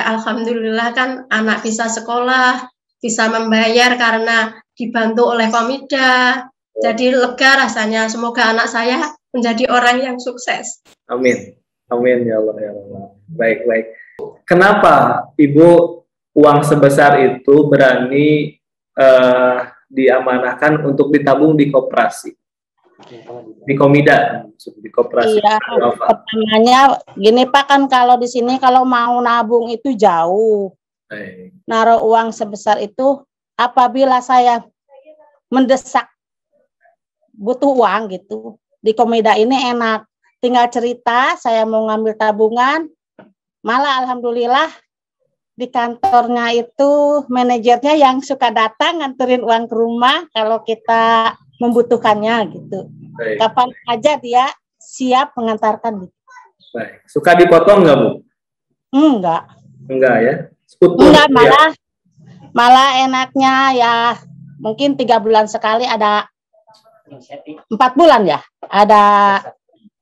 alhamdulillah kan anak bisa sekolah, bisa membayar karena dibantu oleh Komida. Jadi lega rasanya. Semoga anak saya menjadi orang yang sukses. Amin. Amin ya Allah ya Allah. Baik, baik. Kenapa Ibu uang sebesar itu berani diamanahkan untuk ditabung di koperasi? Di Komida, di koperasi. Iya, pertamanya gini Pak, kan kalau di sini kalau mau nabung itu jauh. Naruh uang sebesar itu apabila saya mendesak butuh uang gitu. Di Komida ini enak. Tinggal cerita, saya mau ngambil tabungan. Malah alhamdulillah di kantornya itu manajernya yang suka datang nganterin uang ke rumah kalau kita membutuhkannya gitu. Baik. Kapan aja dia siap mengantarkan. Baik. Suka dipotong nggak Bu? Enggak. Enggak ya? Enggak, malah enaknya ya mungkin 3 bulan sekali ada 4 bulan ya. Ada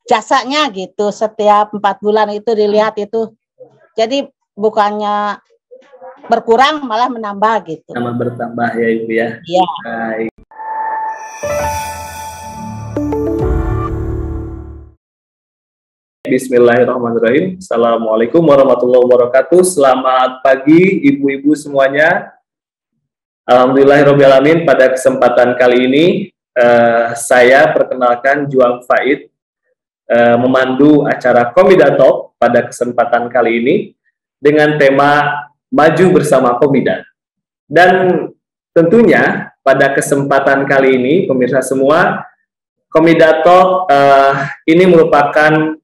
jasanya gitu, setiap 4 bulan itu dilihat itu. Jadi bukannya berkurang malah menambah gitu. Sama bertambah ya Ibu ya. Iya. Baik. Bismillahirrahmanirrahim. Assalamualaikum warahmatullahi wabarakatuh. Selamat pagi ibu-ibu semuanya. Alhamdulillahirrahmanirrahim. Pada kesempatan kali ini saya perkenalkan Juang Faid memandu acara Komida Talk pada kesempatan kali ini dengan tema Maju Bersama Komida. Dan tentunya pada kesempatan kali ini pemirsa semua, Komida Talk ini merupakan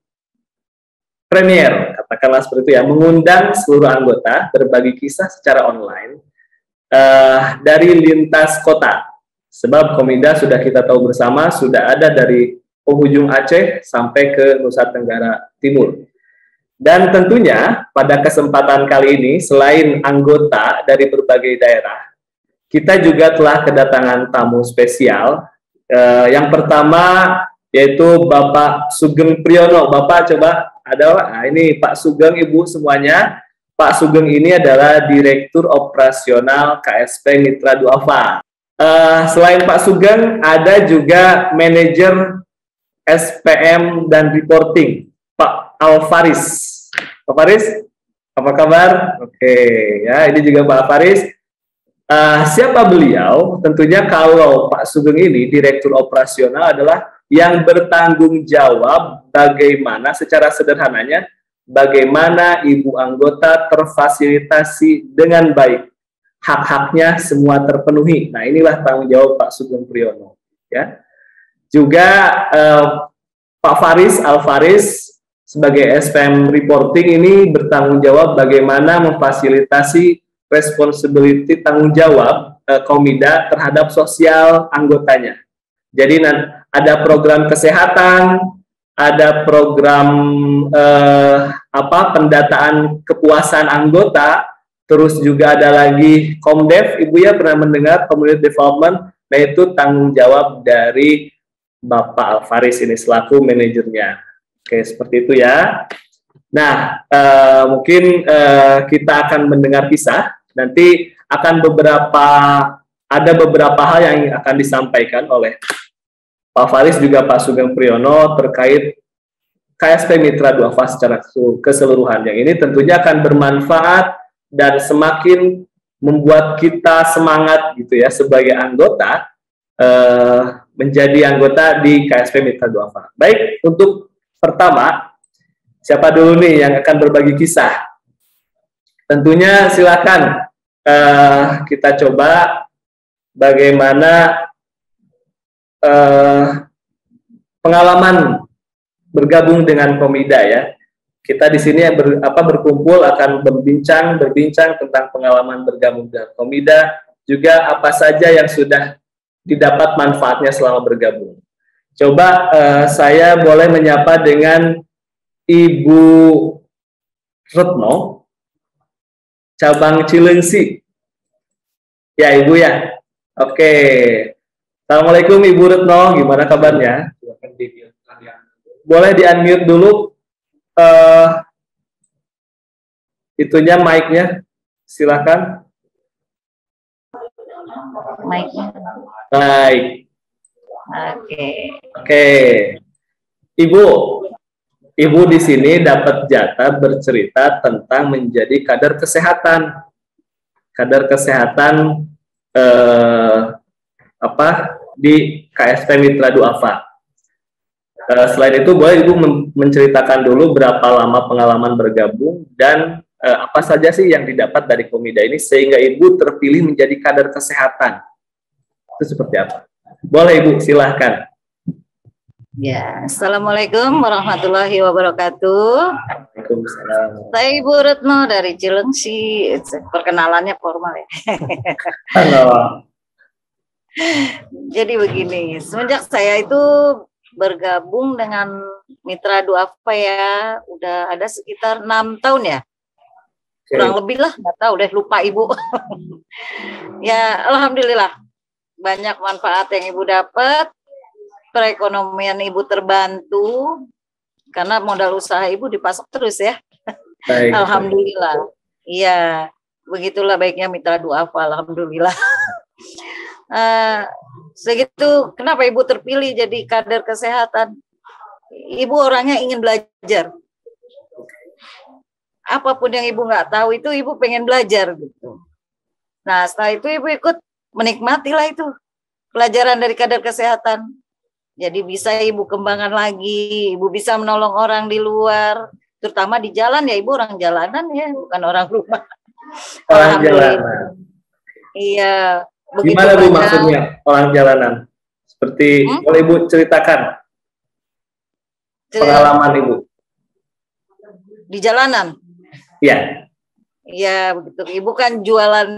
premier, katakanlah seperti itu ya, mengundang seluruh anggota berbagi kisah secara online dari lintas kota. Sebab Komida sudah kita tahu bersama sudah ada dari penghujung Aceh sampai ke Nusa Tenggara Timur. Dan tentunya pada kesempatan kali ini selain anggota dari berbagai daerah, kita juga telah kedatangan tamu spesial. Yang pertama yaitu Bapak Sugeng Priyono. Bapak coba ada, ini Pak Sugeng, Ibu semuanya. Pak Sugeng ini adalah Direktur Operasional KSP Mitra Duafa. Selain Pak Sugeng, ada juga Manajer SPM dan Reporting, Pak Alfaris. Pak Faris, apa kabar? Oke, ya ini juga Pak Faris. Siapa beliau? Tentunya kalau Pak Sugeng ini Direktur Operasional adalah yang bertanggung jawab bagaimana secara sederhananya bagaimana ibu anggota terfasilitasi dengan baik, hak-haknya semua terpenuhi. Nah, inilah tanggung jawab Pak Sugeng Priyono ya. Juga Pak Faris Alfaris sebagai SPM Reporting ini bertanggung jawab bagaimana memfasilitasi responsibility tanggung jawab Komida terhadap sosial anggotanya. Jadi ada program kesehatan, ada program pendataan kepuasan anggota, terus juga ada lagi Komdev, Ibu ya pernah mendengar Community Development, nah itu tanggung jawab dari Bapak Alfaris ini selaku manajernya. Oke, seperti itu ya. Nah, mungkin kita akan mendengar kisah. Nanti akan ada beberapa hal yang akan disampaikan oleh Pak Faris juga Pak Sugeng Priyono terkait KSP Mitra Duafa secara keseluruhan. Yang ini tentunya akan bermanfaat dan semakin membuat kita semangat gitu ya sebagai anggota menjadi anggota di KSP Mitra Duafa. Baik, untuk pertama, siapa dulu nih yang akan berbagi kisah? Tentunya silakan kita coba bagaimana pengalaman bergabung dengan Komida ya. Kita di sini berkumpul akan berbincang tentang pengalaman bergabung dengan Komida, juga apa saja yang sudah didapat manfaatnya selama bergabung. Coba saya boleh menyapa dengan Ibu Retno, cabang Cilengsi. Ya Ibu ya. Oke. Assalamualaikum Ibu Retno, gimana kabarnya? Boleh di-unmute dulu itunya mic-nya, silakan. Mic-nya. Baik. Oke. Oke. Ibu di sini dapat jatah bercerita tentang menjadi kader kesehatan. Kader kesehatan di KSP Mitra Duafa. Selain itu, boleh Ibu menceritakan dulu berapa lama pengalaman bergabung dan apa saja sih yang didapat dari Komida ini sehingga Ibu terpilih menjadi kader kesehatan. Itu seperti apa? Boleh Ibu, silahkan. Ya, Assalamualaikum warahmatullahi wabarakatuh. Waalaikumsalam. Saya Ibu Retno dari Cilengsi. Perkenalannya formal ya. Halo. Jadi begini, semenjak saya itu bergabung dengan Mitra Duafa ya, udah ada sekitar 6 tahun ya. Kurang lebih lah, nggak tahu deh, lupa Ibu. Ya, alhamdulillah banyak manfaat yang Ibu dapat. Perekonomian Ibu terbantu karena modal usaha Ibu dipasok terus ya. Baik. Alhamdulillah. Iya, begitulah baiknya Mitra Duafa, alhamdulillah. Segitu kenapa Ibu terpilih jadi kader kesehatan? Ibu orangnya ingin belajar. Apapun yang Ibu nggak tahu itu Ibu pengen belajar gitu. Nah, setelah itu Ibu ikut menikmatilah itu pelajaran dari kader kesehatan. Jadi bisa Ibu kembangkan lagi, Ibu bisa menolong orang di luar, terutama di jalan ya, Ibu orang jalanan ya, bukan orang rumah. Orang jalanan. Iya. Gimana Bu maksudnya orang jalanan? Seperti boleh Ibu ceritakan pengalaman Ibu di jalanan? Iya. Iya begitu. Ibu kan jualan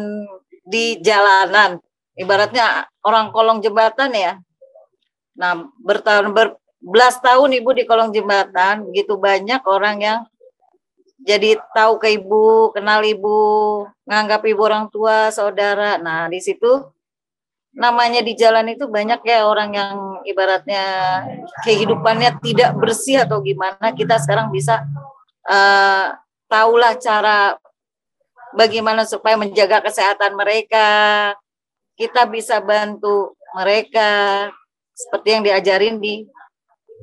di jalanan, ibaratnya orang kolong jembatan ya. Nah berbelas tahun Ibu di kolong jembatan, begitu banyak orang yang jadi tahu ke Ibu, kenal Ibu, nganggap Ibu orang tua, saudara. Nah, di situ namanya di jalan itu banyak ya orang yang ibaratnya kehidupannya tidak bersih atau gimana. Kita sekarang bisa tahulah cara bagaimana supaya menjaga kesehatan mereka. Kita bisa bantu mereka seperti yang diajarin di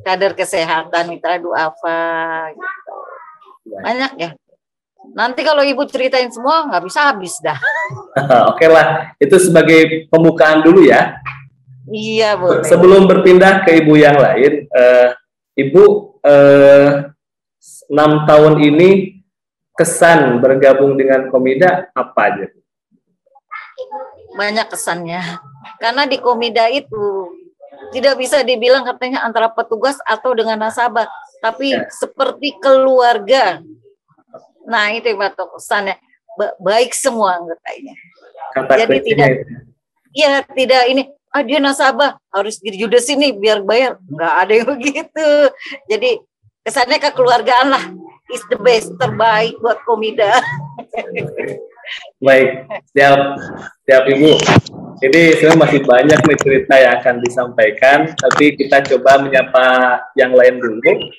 kader kesehatan Mitra Duafa gitu. Banyak ya. Nanti kalau Ibu ceritain semua nggak bisa habis dah. Oke lah, itu sebagai pembukaan dulu ya. Iya boleh. Sebelum berpindah ke Ibu yang lain, Ibu 6 tahun ini kesan bergabung dengan Komida apa aja? Banyak kesannya. Karena di Komida itu tidak bisa dibilang katanya antara petugas atau dengan nasabah, tapi seperti keluarga. Nah itu yang kesannya baik semua anggotanya. Jadi tidak ini dia nasabah harus dijudes ini biar bayar, nggak ada yang begitu. Jadi kesannya kekeluargaan lah, is the best, terbaik buat Komida. Baik, siap Ibu. Jadi sebenarnya masih banyak nih cerita yang akan disampaikan, tapi kita coba menyapa yang lain dulu.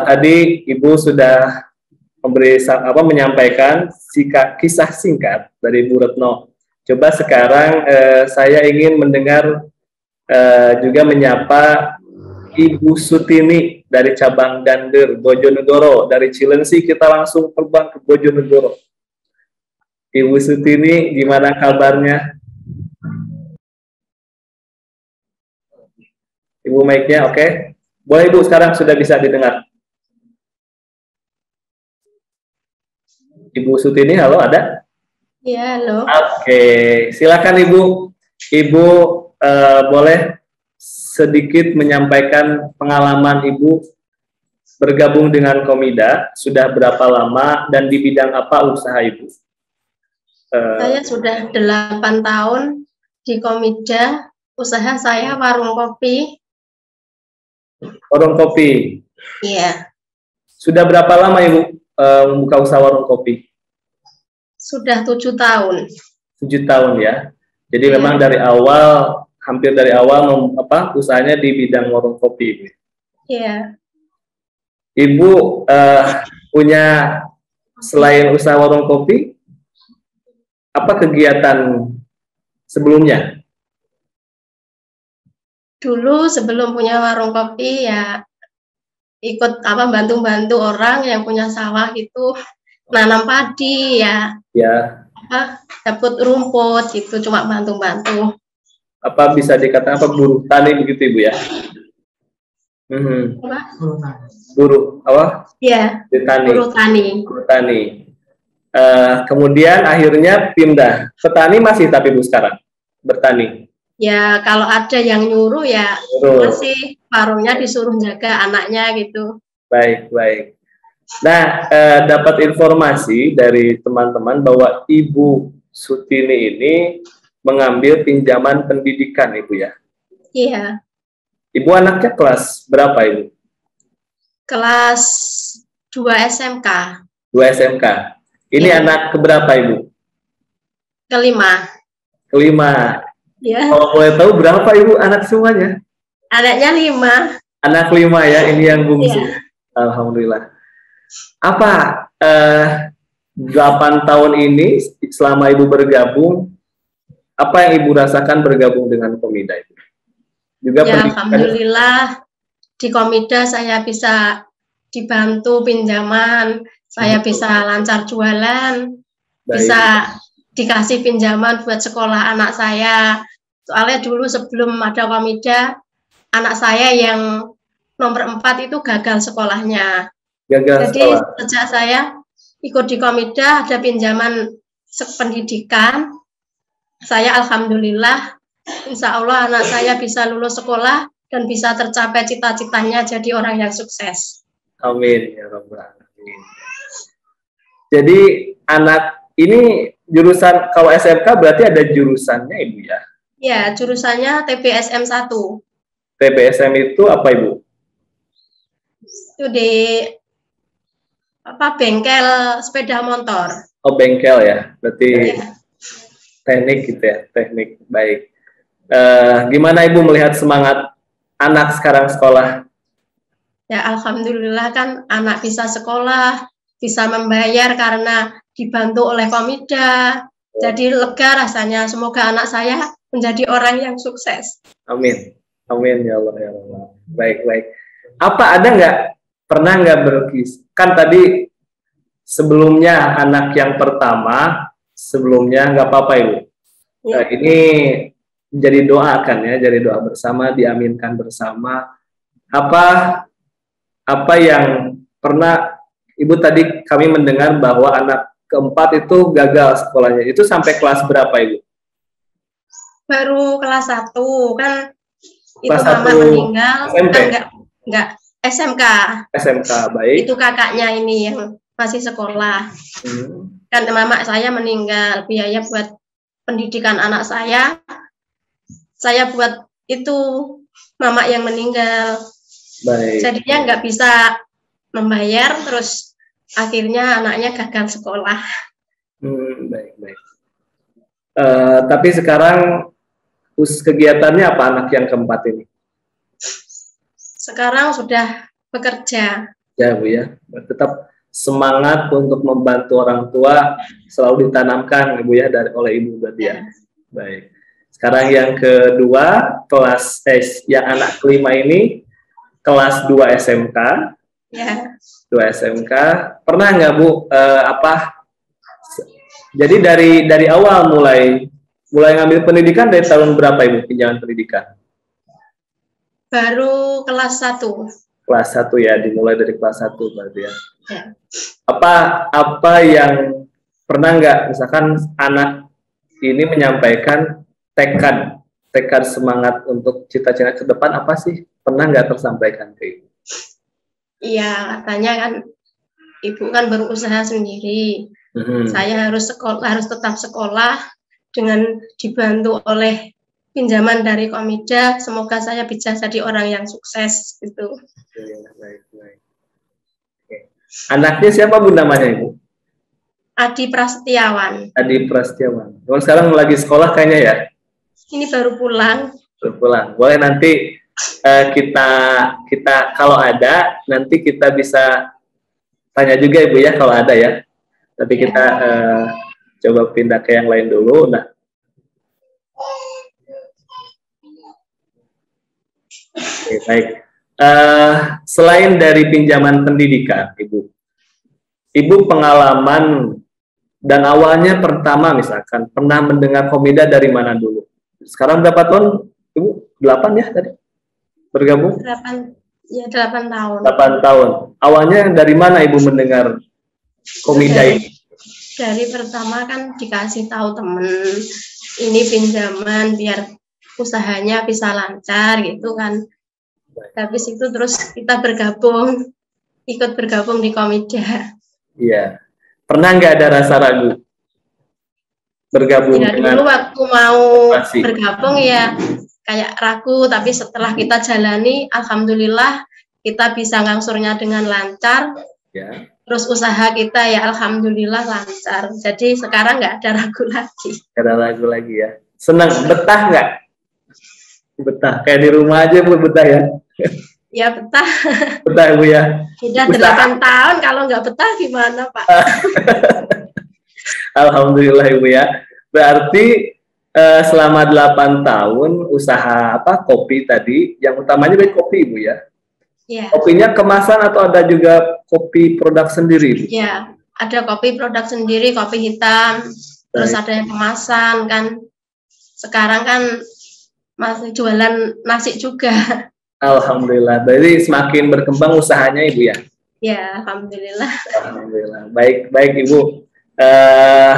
Tadi Ibu sudah menyampaikan kisah singkat dari Bu Retno. Coba sekarang saya ingin mendengar juga menyapa Ibu Sutini dari cabang Dander Bojonegoro. Dari Cilengsi kita langsung terbang ke Bojonegoro. Ibu Sutini, gimana kabarnya? Ibu mic-nya oke? Boleh Ibu, sekarang sudah bisa didengar. Ibu Sutini, halo, ada? Iya, halo. Oke, silakan Ibu. Ibu boleh sedikit menyampaikan pengalaman Ibu bergabung dengan Komida, sudah berapa lama dan di bidang apa usaha Ibu? Saya sudah 8 tahun di Komida, usaha saya warung kopi. Warung kopi? Iya. Sudah berapa lama Ibu membuka usaha warung kopi? Sudah 7 tahun. 7 tahun ya. Jadi memang dari awal, hampir dari awal usahanya di bidang warung kopi Ibu. Iya. Ibu punya selain usaha warung kopi, apa kegiatan sebelumnya? Dulu sebelum punya warung kopi ya ikut bantu-bantu orang yang punya sawah itu nanam padi ya. Ya. Dapat rumput gitu, cuma bantu-bantu. Apa bisa dikatakan buruh tani begitu Ibu ya? Buruh apa? Iya. Buruh tani. Buruh tani. Kemudian akhirnya pindah. Petani masih tapi Bu sekarang bertani. Ya kalau ada yang nyuruh ya masih warungnya disuruh jaga anaknya gitu. Baik. Nah, dapat informasi dari teman-teman bahwa Ibu Sutini ini mengambil pinjaman pendidikan, Ibu ya? Iya. Ibu anaknya kelas berapa, Ibu? Kelas 2 SMK. 2 SMK. Ini anak keberapa, Ibu? Kelima. Ya. Kalau boleh tahu berapa, Ibu, anak semuanya? Anaknya 5. Anak 5 ya, ini yang bungsu. Ya. Alhamdulillah. Apa 8 tahun ini selama Ibu bergabung, apa yang Ibu rasakan bergabung dengan Komida itu? Juga ya, alhamdulillah di Komida saya bisa dibantu pinjaman, saya bisa lancar jualan, bisa dikasih pinjaman buat sekolah anak saya. Soalnya dulu sebelum ada Komida, anak saya yang nomor 4 itu gagal sekolahnya. Jadi sejak saya ikut di Komida ada pinjaman pendidikan, saya alhamdulillah insya Allah anak saya bisa lulus sekolah dan bisa tercapai cita-citanya jadi orang yang sukses. Amin ya Rabbal Alamin. Jadi anak ini jurusan, kalau SMK berarti ada jurusannya Ibu ya? Ya, jurusannya TBSM 1. TBSM itu apa Ibu? Itu di bengkel sepeda motor. Oh, bengkel ya, berarti teknik gitu ya, teknik. Baik. Gimana Ibu melihat semangat anak sekarang sekolah? Ya, alhamdulillah kan anak bisa sekolah, bisa membayar karena dibantu oleh Komida. Jadi lega rasanya, semoga anak saya menjadi orang yang sukses. Amin. Amin ya Allah ya Allah. Baik. Apa ada nggak, pernah nggak kan tadi sebelumnya anak yang pertama, sebelumnya nggak apa-apa Ibu. Ya. Ini jadi doa kan ya, jadi doa bersama, diaminkan bersama. Apa yang pernah Ibu tadi kami mendengar bahwa anak keempat itu gagal sekolahnya. Itu sampai kelas berapa Ibu? Baru kelas 1 kan. Kelas itu mama meninggal. SMP? Enggak, SMK. SMK, baik. Itu kakaknya ini yang masih sekolah. Kan mama saya meninggal, biaya buat pendidikan anak saya buat itu mama yang meninggal. Baik. Jadinya nggak bisa membayar, terus akhirnya anaknya gagal sekolah. Baik. Tapi sekarang kegiatannya apa anak yang keempat ini? Sekarang sudah bekerja. Ya Bu ya, tetap semangat untuk membantu orang tua selalu ditanamkan Ibu ya oleh Ibu berarti ya. Baik. Sekarang yang kedua, kelas yang anak kelima ini kelas 2 SMK. Ya. 2 SMK. Pernah nggak Bu jadi dari awal mulai ngambil pendidikan dari tahun berapa Ibu pinjaman pendidikan? Baru kelas 1. Kelas 1 ya, dimulai dari kelas 1 berarti ya. Ya. Apa yang pernah nggak misalkan anak ini menyampaikan tekad semangat untuk cita-cita ke depan apa sih? Pernah nggak tersampaikan ke Ibu? Iya, katanya kan Ibu kan berusaha sendiri. Saya harus tetap sekolah dengan dibantu oleh pinjaman dari Komida. Semoga saya bisa jadi orang yang sukses gitu. Baik. Anaknya siapa Bu namanya Ibu? Adi Prasetyawan. Adi Prasetyawan. Sekarang lagi sekolah kayaknya ya? Ini baru pulang. Boleh nanti kita kalau ada nanti kita bisa tanya juga Ibu ya kalau ada ya. Tapi kita coba pindah ke yang lain dulu. Nah, oke, baik. Selain dari pinjaman pendidikan, Ibu pengalaman dan awalnya pertama misalkan pernah mendengar Komida dari mana dulu? Sekarang berapa tahun, Ibu? 8 ya tadi bergabung? 8 tahun. 8 tahun. Awalnya dari mana Ibu mendengar Komida ini? Dari pertama kan dikasih tahu temen, ini pinjaman biar usahanya bisa lancar gitu kan. Habis itu terus kita ikut bergabung di Komida. Iya. Pernah nggak ada rasa ragu bergabung ya, dengan dulu waktu mau bergabung ya kayak ragu, tapi setelah kita jalani, alhamdulillah kita bisa ngangsurnya dengan lancar. Ya. Terus usaha kita ya alhamdulillah lancar. Jadi sekarang nggak ada ragu lagi. Nggak ada ragu lagi ya. Senang, betah nggak? Betah. Kayak di rumah aja Bu, betah ya? Ya betah. Betah Bu ya? Sudah 8 tahun, kalau nggak betah gimana Pak? Alhamdulillah Ibu ya. Berarti selama 8 tahun usaha kopi tadi, yang utamanya dari kopi Ibu ya? Ya. Kopinya kemasan atau ada juga kopi produk sendiri? Ya, ada kopi produk sendiri, kopi hitam, terus ada yang kemasan kan. Sekarang kan masih jualan nasi juga. Alhamdulillah. Berarti semakin berkembang usahanya Ibu ya? Ya, alhamdulillah. Alhamdulillah. Baik Ibu.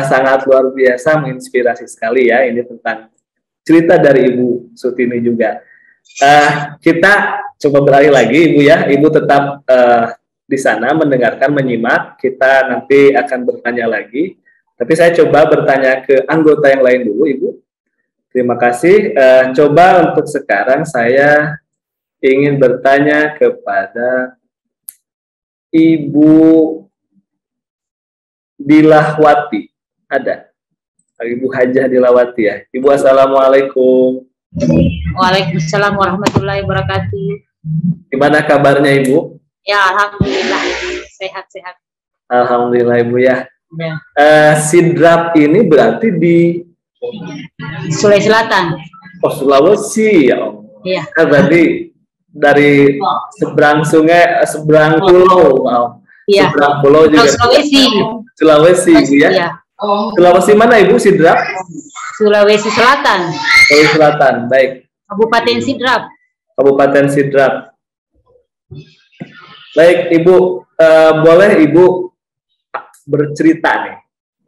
Sangat luar biasa, menginspirasi sekali ya. Ini tentang cerita dari Ibu Sutini juga. Kita coba beralih lagi Ibu ya. Ibu tetap di sana mendengarkan, menyimak. Kita nanti akan bertanya lagi. Tapi saya coba bertanya ke anggota yang lain dulu Ibu. Terima kasih. Coba untuk sekarang saya ingin bertanya kepada Ibu Dilahwati. Ada? Ibu Hajah Dilawati ya. Ibu, assalamualaikum. Waalaikumsalam warahmatullahi wabarakatuh. Gimana kabarnya Ibu? Ya, alhamdulillah sehat-sehat. Alhamdulillah Ibu ya. Ya. Sidrap ini berarti di Sulawesi Selatan. Oh, Sulawesi ya. Iya. Berarti dari seberang sungai, seberang pulau. Wow. Iya. Seberang pulau juga. Sulawesi Ibu ya. Iya. Sulawesi mana Ibu Sidrap? Sulawesi Selatan. Sulawesi Selatan, baik. Kabupaten Sidrap. Kabupaten Sidrap. Baik Ibu, boleh Ibu bercerita nih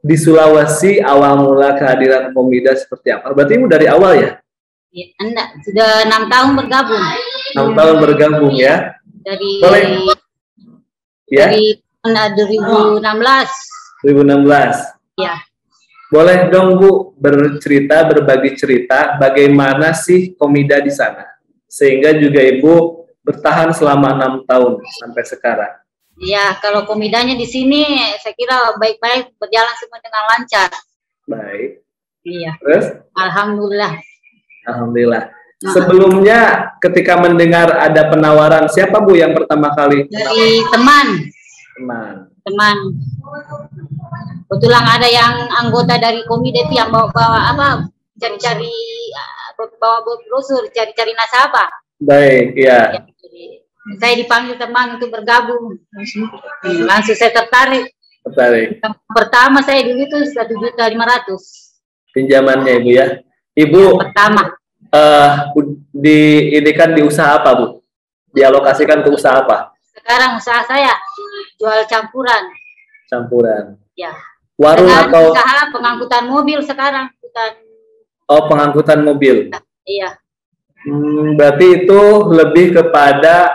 di Sulawesi awal mula kehadiran Komida seperti apa? Berarti Ibu dari awal ya? Ya, enggak, sudah 6 tahun bergabung. 6 tahun bergabung ya? Dari 2016. 2016. Ya. Boleh dong Bu bercerita, berbagi cerita bagaimana sih Komida di sana sehingga juga Ibu bertahan selama 6 tahun sampai sekarang. Ya, kalau Komidanya di sini saya kira baik-baik, berjalan semua dengan lancar. Baik. Iya. Terus? Alhamdulillah. Alhamdulillah. Sebelumnya ketika mendengar ada penawaran, siapa Bu yang pertama kali? Dari teman. Kebetulan ada yang anggota dari Komida itu yang bawa cari-cari bawa brosur, cari-cari nasabah. Baik, ya. Saya dipanggil teman untuk bergabung. Langsung saya tertarik. Pertama saya dulu itu 1.500.000. Pinjamannya Ibu ya. Ibu pertama. Ini kan di usaha apa Bu? Dialokasikan untuk usaha apa? Sekarang usaha saya jual campuran. Campuran. Ya. Warung atau usaha pengangkutan mobil sekarang. Oh, pengangkutan mobil. Iya. Berarti itu lebih kepada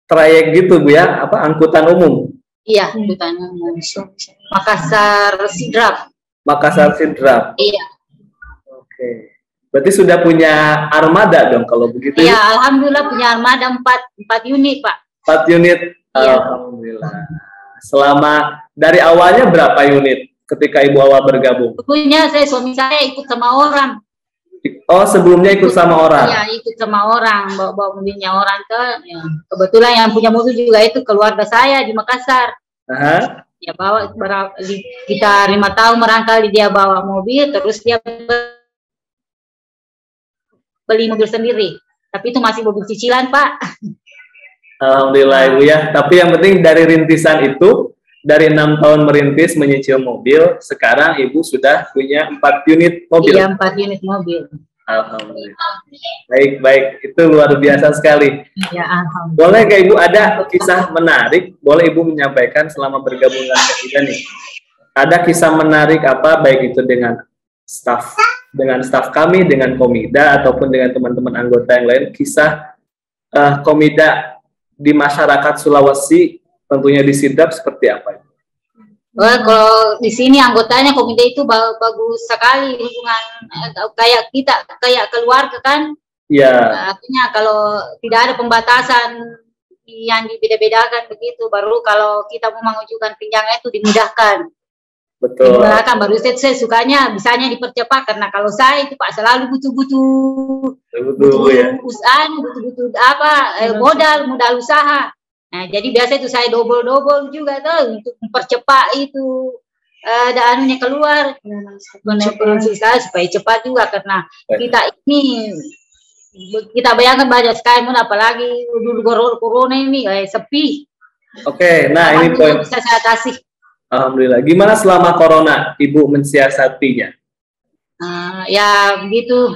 trayek gitu Bu ya? Angkutan umum? Iya, angkutan umum. Makassar Sidrap. Makassar Sidrap. Iya. Oke. Berarti sudah punya armada dong kalau begitu? Iya, alhamdulillah punya armada 4 unit Pak. 4 unit? Iya. Alhamdulillah. Selama dari awalnya berapa unit ketika Ibu awal bergabung? Sebelumnya suami saya ikut sama orang. Oh, sebelumnya ikut sama orang? Iya, ikut sama orang, bawa mobilnya orang ke. Ya. Kebetulan yang punya mobil juga itu keluarga saya di Makassar. Aha. Dia bawa kita 5 tahun merangkali, dia bawa mobil, terus dia beli mobil sendiri. Tapi itu masih mobil cicilan, Pak. Alhamdulillah Ibu ya. Tapi yang penting dari rintisan itu, dari 6 tahun merintis menyicil mobil, sekarang Ibu sudah punya 4 unit mobil. Iya, 4 unit mobil. Alhamdulillah. Baik, itu luar biasa sekali. Ya, alhamdulillah. Boleh nggak Ibu ada kisah menarik? Boleh Ibu menyampaikan selama bergabung dengan kita nih? Ada kisah menarik apa, baik itu dengan staf kami, dengan Komida, ataupun dengan teman-teman anggota yang lain, kisah Komida di masyarakat Sulawesi, tentunya di Sidap, seperti apa? Kalau di sini anggotanya Komida itu bagus sekali, hubungan kayak kita, kayak keluarga kan. Iya. Artinya kalau tidak ada pembatasan yang dibeda-bedakan begitu, baru kalau kita mau mengajukan pinjangan itu dimudahkan. Betul. Dimudahkan, baru saya sukanya misalnya dipercepat, karena kalau saya itu Pak selalu butuh modal usaha. Nah, jadi biasa itu saya double juga tuh untuk mempercepat itu daannya keluar, saya supaya cepat juga, karena kita ini kita bayangkan banyak sekali, apalagi dulu corona ini sepi. Oke, nah ini poin bisa saya atasi. Alhamdulillah. Gimana selama corona Ibu mensiasatinya? Ya begitu.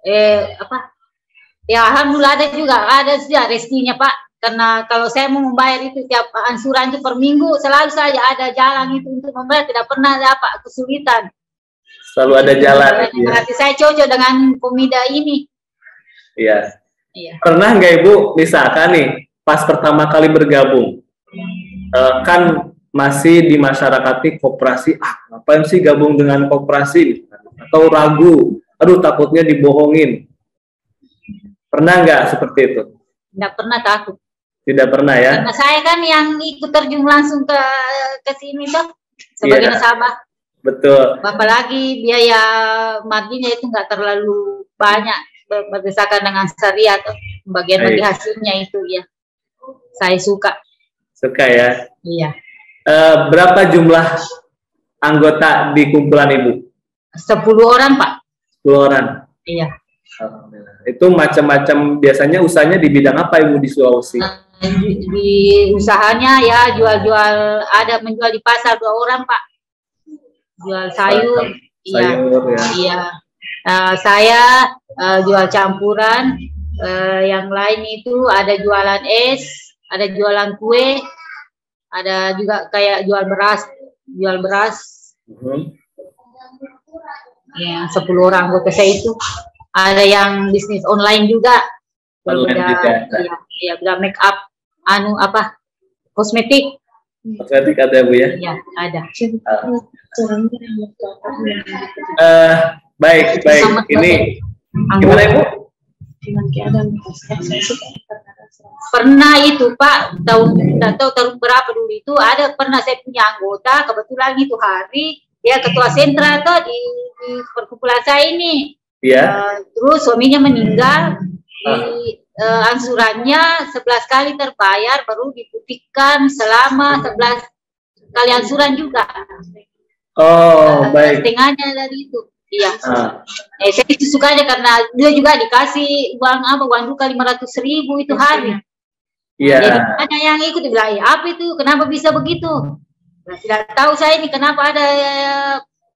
Ya alhamdulillah ada sih rezekinya Pak. Karena kalau saya mau membayar itu tiap angsuran itu per minggu, selalu saja ada jalan itu untuk membayar, tidak pernah dapat kesulitan. Selalu ada jalan. Berarti saya cocok dengan Komida ini. Iya. Iya. Pernah nggak Ibu, misalkan nih, pas pertama kali bergabung, kan masih di masyarakat koperasi, ngapain sih gabung dengan koperasi? Atau ragu, aduh takutnya dibohongin. Pernah nggak seperti itu? Tidak pernah takut. Tidak pernah ya? Karena saya kan yang ikut terjun langsung ke sini tuh sebagai nasabah. Betul. Apalagi biaya marginnya itu nggak terlalu banyak berdasarkan dengan syariat, bagian bagi hasilnya itu ya. Saya suka. Suka ya? Iya. Berapa jumlah anggota di kumpulan Ibu? 10 orang Pak. 10 orang? Iya. Itu macam-macam, biasanya usahanya di bidang apa Ibu di Sulawesi? Di usahanya ya jual-jual, ada menjual di pasar 2 orang Pak. Jual sayur. Sayur ya. Iya. Saya jual campuran, yang lain itu ada jualan es, ada jualan kue, ada juga kayak jual beras. Ya, 10 orang anggota saya itu. Ada yang bisnis online juga. Ya, make up, kosmetik. Kosmetik ada Bu ya? Iya, ada. Baik. Ini gimana Ibu? Pernah itu Pak, tahun berapa dulu itu pernah saya punya anggota, kebetulan itu hari dia ketua sentra tuh di perkumpulan saya ini. Iya. Terus suaminya meninggal, angsurannya 11 kali terbayar, baru diputihkan selama 11 kali angsuran juga. Oh, baik. Setengahnya dari itu. Iya. Saya itu sukanya karena dia juga dikasih uang duka 500.000 itu hari. Iya. Jadi ada yang ikut bilang, apa itu? Kenapa bisa begitu? Nah, tidak tahu saya ini kenapa ada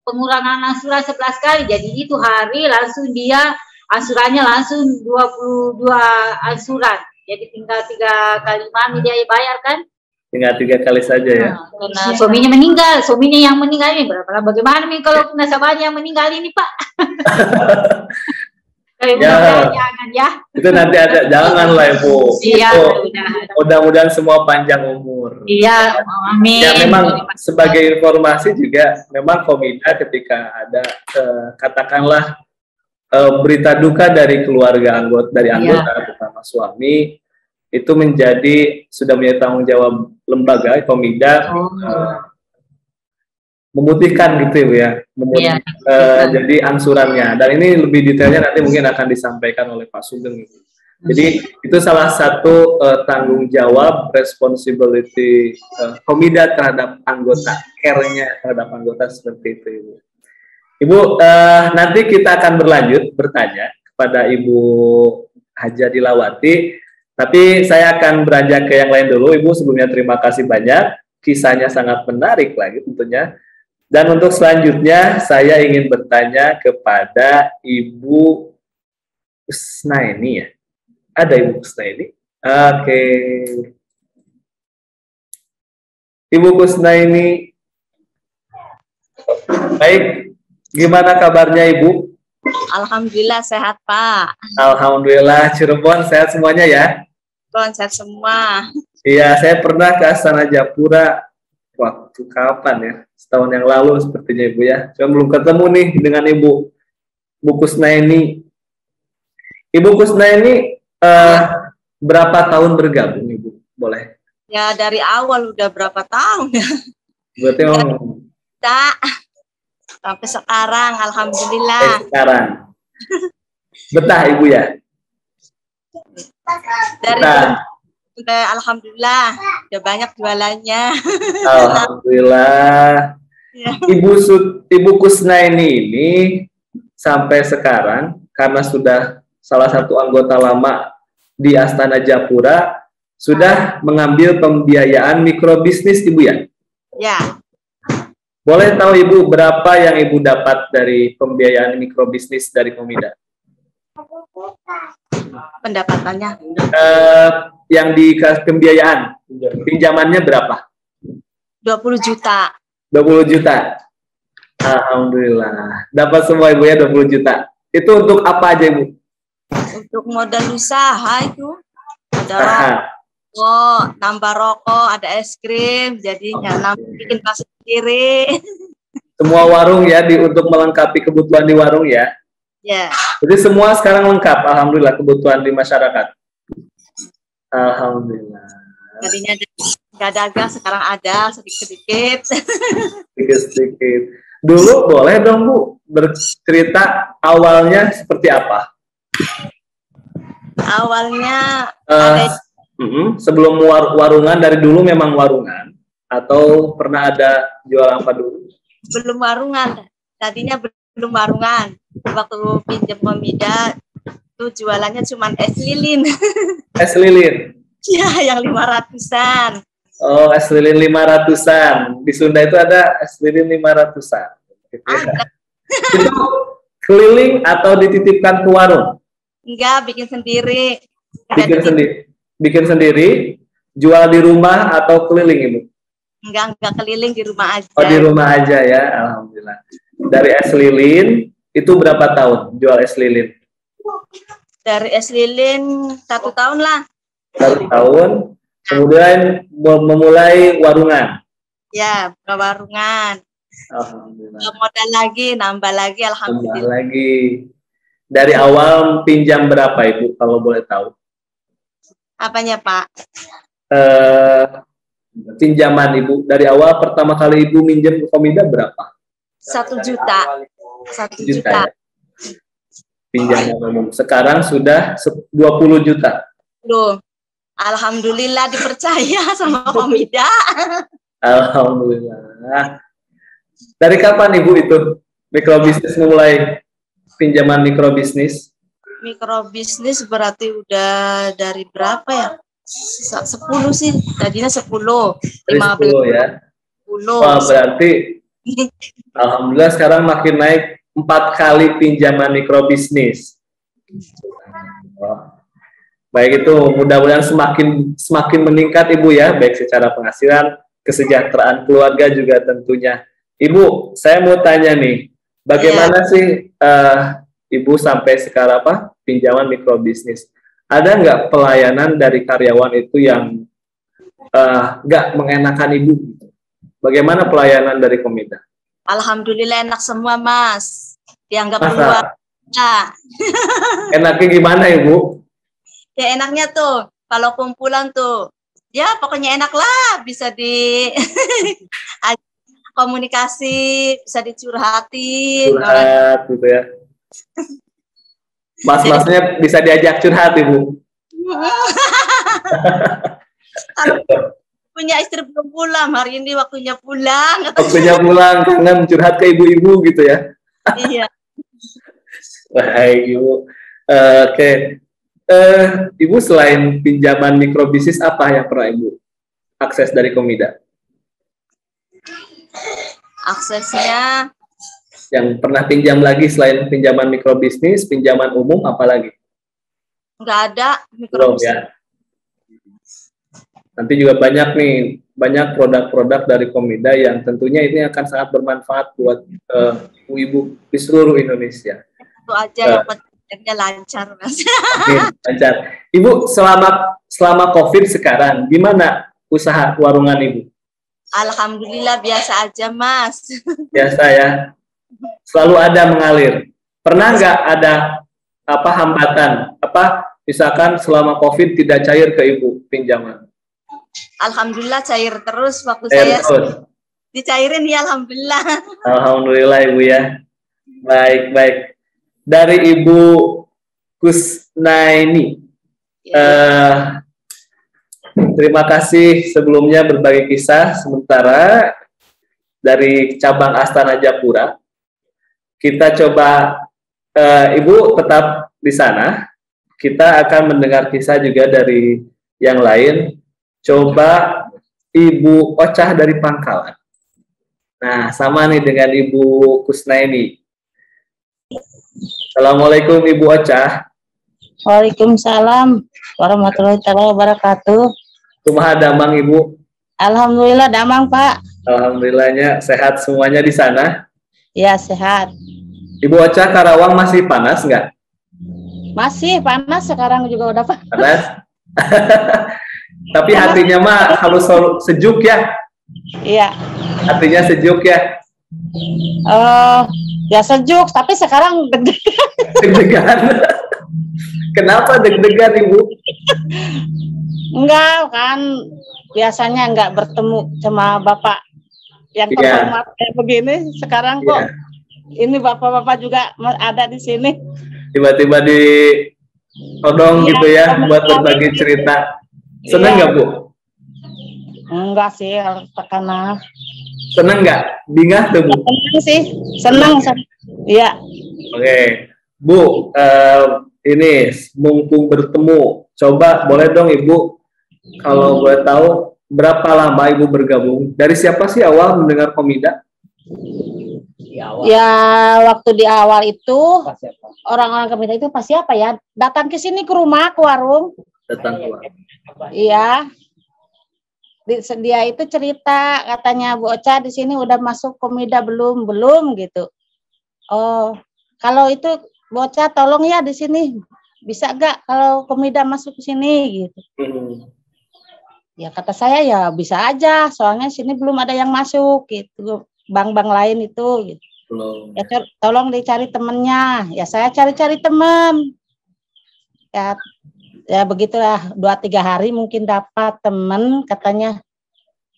pengurangan angsuran 11 kali. Jadi itu hari langsung dia angsurannya langsung 22 angsuran. Jadi tinggal 3 kali mami dia bayar kan? Tinggal 3 kali saja ya. Karena suaminya meninggal, yang meninggal ini berapa? Bagaimana nih kalau nasabahnya yang meninggal ini Pak? Jangan ya. Itu nanti ada, janganlah Ibu. Iya. Mudah-mudahan semua panjang umur. Iya, amin. Ya memang sebagai informasi juga, memang Komida ketika ada katakanlah berita duka dari keluarga anggota terutama suami, itu sudah menjadi tanggung jawab lembaga Komida memutihkan gitu ya, jadi angsurannya. Dan ini lebih detailnya nanti mungkin akan disampaikan oleh Pak Sugeng. Jadi itu salah satu tanggung jawab, responsibility Komida terhadap anggota, care-nya terhadap anggota seperti itu, Ibu. Ibu, nanti kita akan berlanjut bertanya kepada Ibu Haja Dilawati, tapi saya akan beranjak ke yang lain dulu. Ibu, sebelumnya terima kasih banyak, kisahnya sangat menarik lagi tentunya. Dan untuk selanjutnya saya ingin bertanya kepada Ibu Kusnaini ya. Ada Ibu Kusnaini? Oke. Ibu Kusnaini. Baik, gimana kabarnya Ibu? Alhamdulillah sehat Pak. Alhamdulillah, Cirebon sehat semuanya ya? Cirebon sehat semua. Iya, saya pernah ke Astana Japura waktu kapan ya? Setahun yang lalu sepertinya Ibu ya. Cuma belum ketemu nih dengan Ibu Kusnaini. Ibu Kusnaini berapa tahun bergabung Ibu? Boleh? Ya dari awal udah berapa tahun ya? Berarti sampai sekarang, alhamdulillah. Sampai sekarang. Betah Ibu ya? Udah alhamdulillah, udah banyak jualannya. Alhamdulillah. Ya. Ibu Kusnaini ini sampai sekarang karena sudah salah satu anggota lama di Astana Japura, sudah mengambil pembiayaan mikrobisnis Ibu ya? Ya. Boleh tahu Ibu berapa yang Ibu dapat dari pembiayaan mikrobisnis dari Komida? Pendapatannya? Yang dikasih pembiayaan, pinjamannya berapa? 20 juta. 20 juta. Alhamdulillah. Dapat semua Ibu ya 20 juta. Itu untuk apa aja Ibu? Untuk modal usaha itu. Ada rokok, nambah rokok, ada es krim, jadinya bikin pasar sendiri. Semua warung ya untuk melengkapi kebutuhan di warung ya. Ya. Jadi semua sekarang lengkap, alhamdulillah kebutuhan di masyarakat. Alhamdulillah. Tadinya nggak dagang, sekarang ada sedikit-sedikit. Sedikit-sedikit. Dulu boleh dong Bu bercerita awalnya seperti apa? Awalnya sebelum warungan, dari dulu memang warungan atau pernah ada jual apa dulu? Belum warungan, tadinya belum warungan. Waktu pinjam Komida itu jualannya cuma es lilin. Es lilin? Ya, yang 500-an. Oh, es lilin 500-an. Di Sunda itu ada es lilin 500-an. Gitu ya. Itu keliling atau dititipkan ke warung? Enggak, bikin sendiri. Bikin sendiri, jual di rumah atau keliling Ibu? Enggak keliling, di rumah aja. Oh, di rumah aja ya, alhamdulillah. Dari es lilin, itu berapa tahun jual es lilin? Dari es lilin 1 tahun lah. 1 tahun, kemudian memulai warungan. Ya, buka warungan. Alhamdulillah. Modal lagi, nambah lagi, alhamdulillah. Nambah lagi. Dari awal pinjam berapa Ibu, kalau boleh tahu? Apanya Pak? Pinjaman Ibu, dari awal pertama kali Ibu minjem ke Komida berapa? 1 juta. 1 juta. Ya? Pinjaman umum. Sekarang sudah 20 juta. Loh, alhamdulillah dipercaya sama Komida. Alhamdulillah. Dari kapan Ibu itu mikrobisnis mulai pinjaman mikrobisnis? Mikrobisnis berarti udah dari berapa ya? 10 sih, tadinya 10. 10 ya? 10. Wah, berarti alhamdulillah sekarang makin naik 4 kali pinjaman mikrobisnis. Baik, itu mudah-mudahan semakin meningkat Ibu ya, baik secara penghasilan, kesejahteraan keluarga juga tentunya. Ibu, saya mau tanya nih, bagaimana sih Ibu sampai sekarang pinjaman mikrobisnis? Ada nggak pelayanan dari karyawan itu yang nggak mengenakan Ibu? Bagaimana pelayanan dari Komida? Alhamdulillah enak semua Mas. Dianggap keluar. Enaknya gimana Ibu? Ya enaknya tuh kalau kumpulan tuh, ya pokoknya enak lah, bisa di komunikasi, bisa dicurhatin. Curhat gitu ya. Mas-masnya bisa diajak curhat Ibu? Punya istri belum pulang, hari ini waktunya pulang. Waktunya pulang, kangen curhat ke ibu-ibu gitu ya. Iya. Baik, Ibu. Oke. Ibu selain pinjaman mikrobisnis apa yang pernah Ibu akses dari Komida? Aksesnya Yang pernah pinjam lagi selain pinjaman mikrobisnis, pinjaman umum apa lagi? nggak ada Belum mikrobisnis. ya. Nanti juga banyak banyak produk-produk dari Komida yang tentunya ini akan sangat bermanfaat buat ibu di seluruh Indonesia. Itu aja yang pentingnya lancar, Mas. Lancar. Ibu selama COVID sekarang gimana usaha warungan Ibu? Alhamdulillah biasa aja, Mas. Biasa ya. Selalu ada mengalir. Pernah nggak ada hambatan? Misalkan selama COVID tidak cair ke Ibu pinjaman? Alhamdulillah cair terus waktu Cair saya terus. dicairin ya, alhamdulillah. Alhamdulillah Ibu ya. Baik. Dari Ibu Kusnaini. Terima kasih sebelumnya berbagi kisah sementara dari cabang Astana Japura. Kita coba Ibu tetap di sana. Kita akan mendengar kisah juga dari yang lain. Coba Ibu Ocah dari Pangkalan. Nah, sama nih dengan Ibu Kusnaini. Assalamualaikum Ibu Ocah. Waalaikumsalam warahmatullahi wabarakatuh. Kumaha damang Ibu? Alhamdulillah damang, Pak. Alhamdulillahnya sehat semuanya di sana. Ya, sehat. Ibu Ocah, Karawang masih panas nggak? Masih panas, sekarang juga udah panas. Panas? Tapi hatinya mah harus sejuk ya? Iya. Hatinya sejuk ya? Ya sejuk, tapi sekarang deg-degan. Deg-degan. Kenapa deg-degan Ibu? Enggak, kan biasanya enggak bertemu sama Bapak yang terhormat kayak begini. Sekarang kok ini Bapak-bapak juga ada di sini. Tiba-tiba di todong gitu ya, buat berbagi cerita. Seneng nggak Bu? Enggak sih, karena seneng nggak? Bingah tuh Bu? Seneng sih, seneng. Iya. Oke, Bu, ini mumpung bertemu, coba boleh dong Ibu, kalau boleh tahu berapa lama Ibu bergabung? Dari siapa sih awal mendengar Komida? Ya, waktu di awal itu orang-orang Komida itu pasti apa ya? Datang ke sini ke rumah, ke warung. Datang ke warung. Iya. Dia itu cerita, katanya Bu Ocha di sini udah masuk Komida belum gitu. Oh, kalau itu Bu Ocha tolong ya di sini, bisa gak kalau Komida masuk ke sini gitu. Ya kata saya ya bisa aja, soalnya sini belum ada yang masuk gitu, bank-bank lain itu gitu. Ya tolong dicari temennya. Ya saya cari-cari teman. Ya begitulah, 2-3 hari mungkin dapat temen, katanya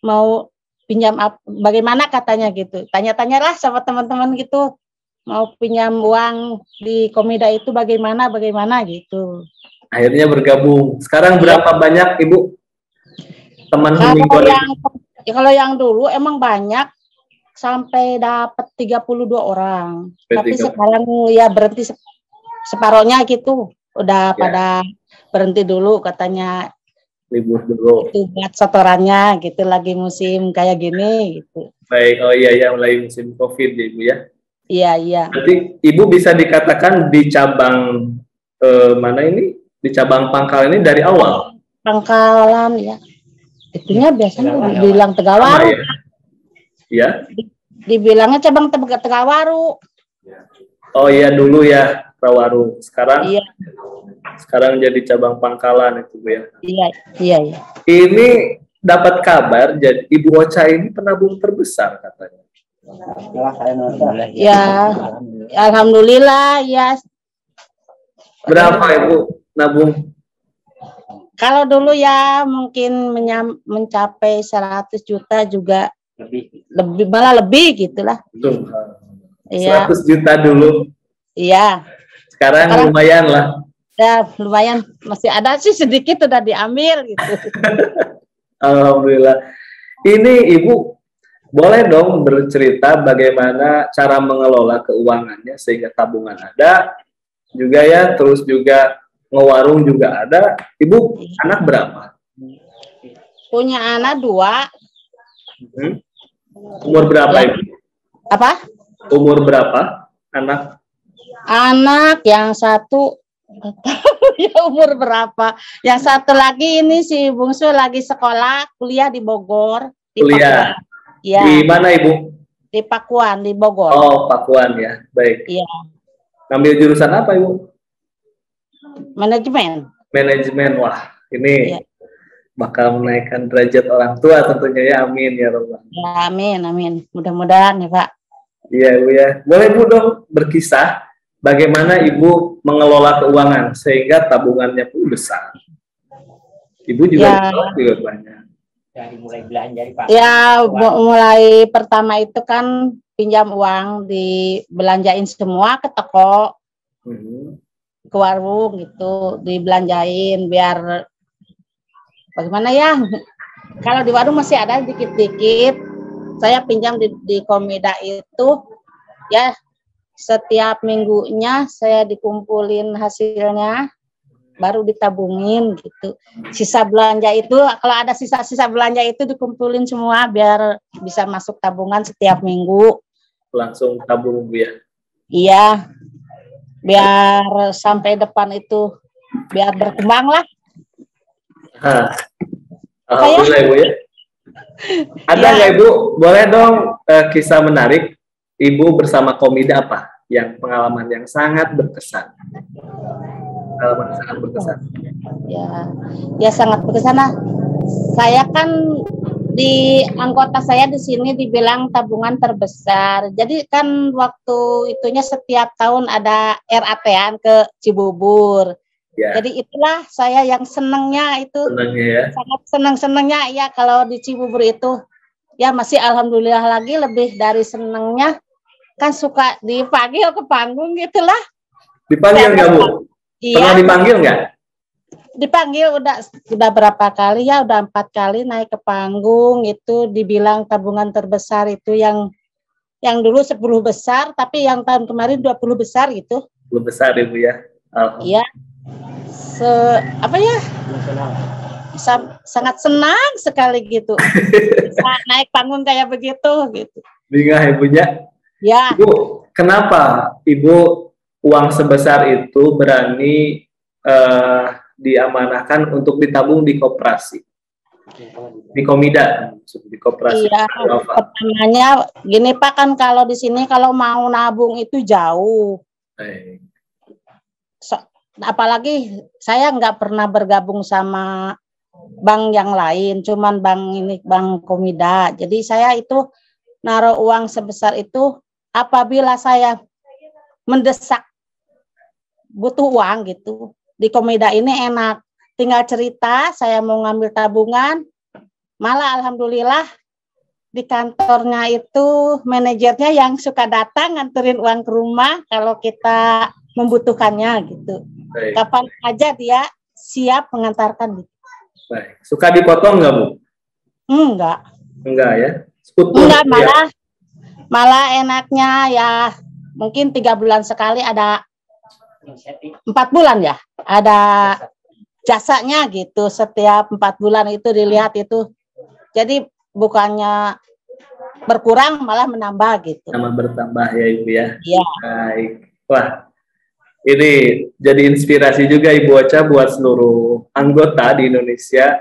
mau pinjam bagaimana katanya gitu. Tanya-tanyalah sama teman-teman gitu, mau pinjam uang di Komida itu bagaimana gitu. Akhirnya bergabung. Sekarang berapa banyak Ibu teman Humington? Kalau yang dulu emang banyak, sampai dapat 32 orang. Tapi sekarang ya berhenti separohnya gitu. Udah pada berhenti dulu, katanya libur dulu. Itu buat setorannya gitu, lagi musim kayak gini gitu. Baik, oh iya mulai musim COVID ya Ibu ya. Iya. Berarti Ibu bisa dikatakan di cabang mana ini? Di cabang Pangkal ini dari awal. Pangkalan ya. Itunya biasanya dibilang Tegawaru. Ya. Dibilangnya cabang Tegawaru. Oh iya dulu ya. Rawaru. Sekarang iya. Sekarang jadi cabang Pangkalan itu Bu ya. Iya. Ini dapat kabar jadi Ibu Ocha ini penabung terbesar katanya. Ya, alhamdulillah ya. Berapa Ibu nabung? Kalau dulu ya mungkin mencapai 100 juta juga lebih malah lebih gitulah. Betul. Iya. 100 juta dulu. Iya. Sekarang lumayan lah. Ya lumayan, masih ada sih sedikit udah diambil gitu. Alhamdulillah. Ini Ibu boleh dong bercerita bagaimana cara mengelola keuangannya sehingga tabungan ada juga ya, terus juga ngewarung juga ada. Ibu anak berapa? Punya anak 2. Umur berapa Ya. Ibu? Apa? Umur berapa anak? Anak yang satu ya umur berapa? Yang satu lagi ini si bungsu lagi sekolah kuliah di Bogor. Kuliah. Ya. Di mana Ibu? Di Pakuan di Bogor. Oh, Pakuan ya. Baik. Iya. Ngambil jurusan apa Ibu? Manajemen. Manajemen. Wah, ini Iya. bakal menaikkan derajat orang tua tentunya ya. Amin ya Rabbal. Ya, amin, amin. Mudah-mudahan ya Pak. Iya Ibu ya. Boleh Ibu dong berkisah bagaimana Ibu mengelola keuangan sehingga tabungannya pun besar. Ibu juga juga banyak. Dari mulai belanja Pak. Ya, mulai pertama itu kan pinjam uang dibelanjain semua ke toko, ke warung gitu, dibelanjain biar bagaimana ya. Kalau di warung masih ada dikit-dikit. Saya pinjam di Komida itu ya setiap minggunya saya dikumpulin hasilnya baru ditabungin gitu. Sisa belanja itu kalau ada sisa-sisa belanja itu dikumpulin semua biar bisa masuk tabungan setiap minggu. Langsung tabung Bu ya. Iya. Biar sampai depan itu biar berkembang lah. Alhamdulillah Ibu ya. Ada nggak Ibu? Boleh dong kisah menarik Ibu bersama Komida apa? Yang pengalaman yang sangat berkesan. Pengalaman sangat berkesan. Ya sangat berkesan lah. Saya kan di anggota saya di sini dibilang tabungan terbesar. Jadi kan waktu itunya setiap tahun ada RAT-an ke Cibubur. Ya. Jadi itulah saya yang senangnya itu. Senangnya ya. Sangat senang-senangnya ya kalau di Cibubur itu. Ya masih alhamdulillah lagi lebih dari senangnya. Kan suka dipanggil ke panggung gitulah. Dipanggil nggak Bu? Iya. Pernah dipanggil nggak? Dipanggil udah berapa kali ya, udah 4 kali naik ke panggung itu dibilang tabungan terbesar itu yang dulu 10 besar tapi yang tahun kemarin 20 besar gitu. 20 besar Ibu ya. Iya. Sangat senang sekali gitu. Bisa naik panggung kayak begitu gitu. Bingah Ibunya. Ya. Ibu, kenapa Ibu uang sebesar itu berani diamanahkan untuk ditabung di koperasi? Di Komida, di koperasi. Iya, pertamanya gini Pak, kan kalau di sini kalau mau nabung itu jauh. Apalagi saya nggak pernah bergabung sama bank yang lain, cuman bank ini, bank Komida. Jadi saya itu naruh uang sebesar itu apabila saya mendesak butuh uang gitu. Di Komida ini enak, tinggal cerita saya mau ngambil tabungan, malah alhamdulillah di kantornya itu manajernya yang suka datang nganterin uang ke rumah kalau kita membutuhkannya gitu. Baik. Kapan aja dia siap mengantarkan gitu. Baik. Suka dipotong nggak Bu? Enggak. Enggak ya? Enggak, malah enaknya ya mungkin 3 bulan sekali ada 4 bulan ya ada jasanya gitu, setiap 4 bulan itu dilihat itu, jadi bukannya berkurang malah menambah gitu. Sama bertambah ya Ibu ya. Iya. Baik. Wah, ini jadi inspirasi juga Ibu Ocha buat seluruh anggota di Indonesia.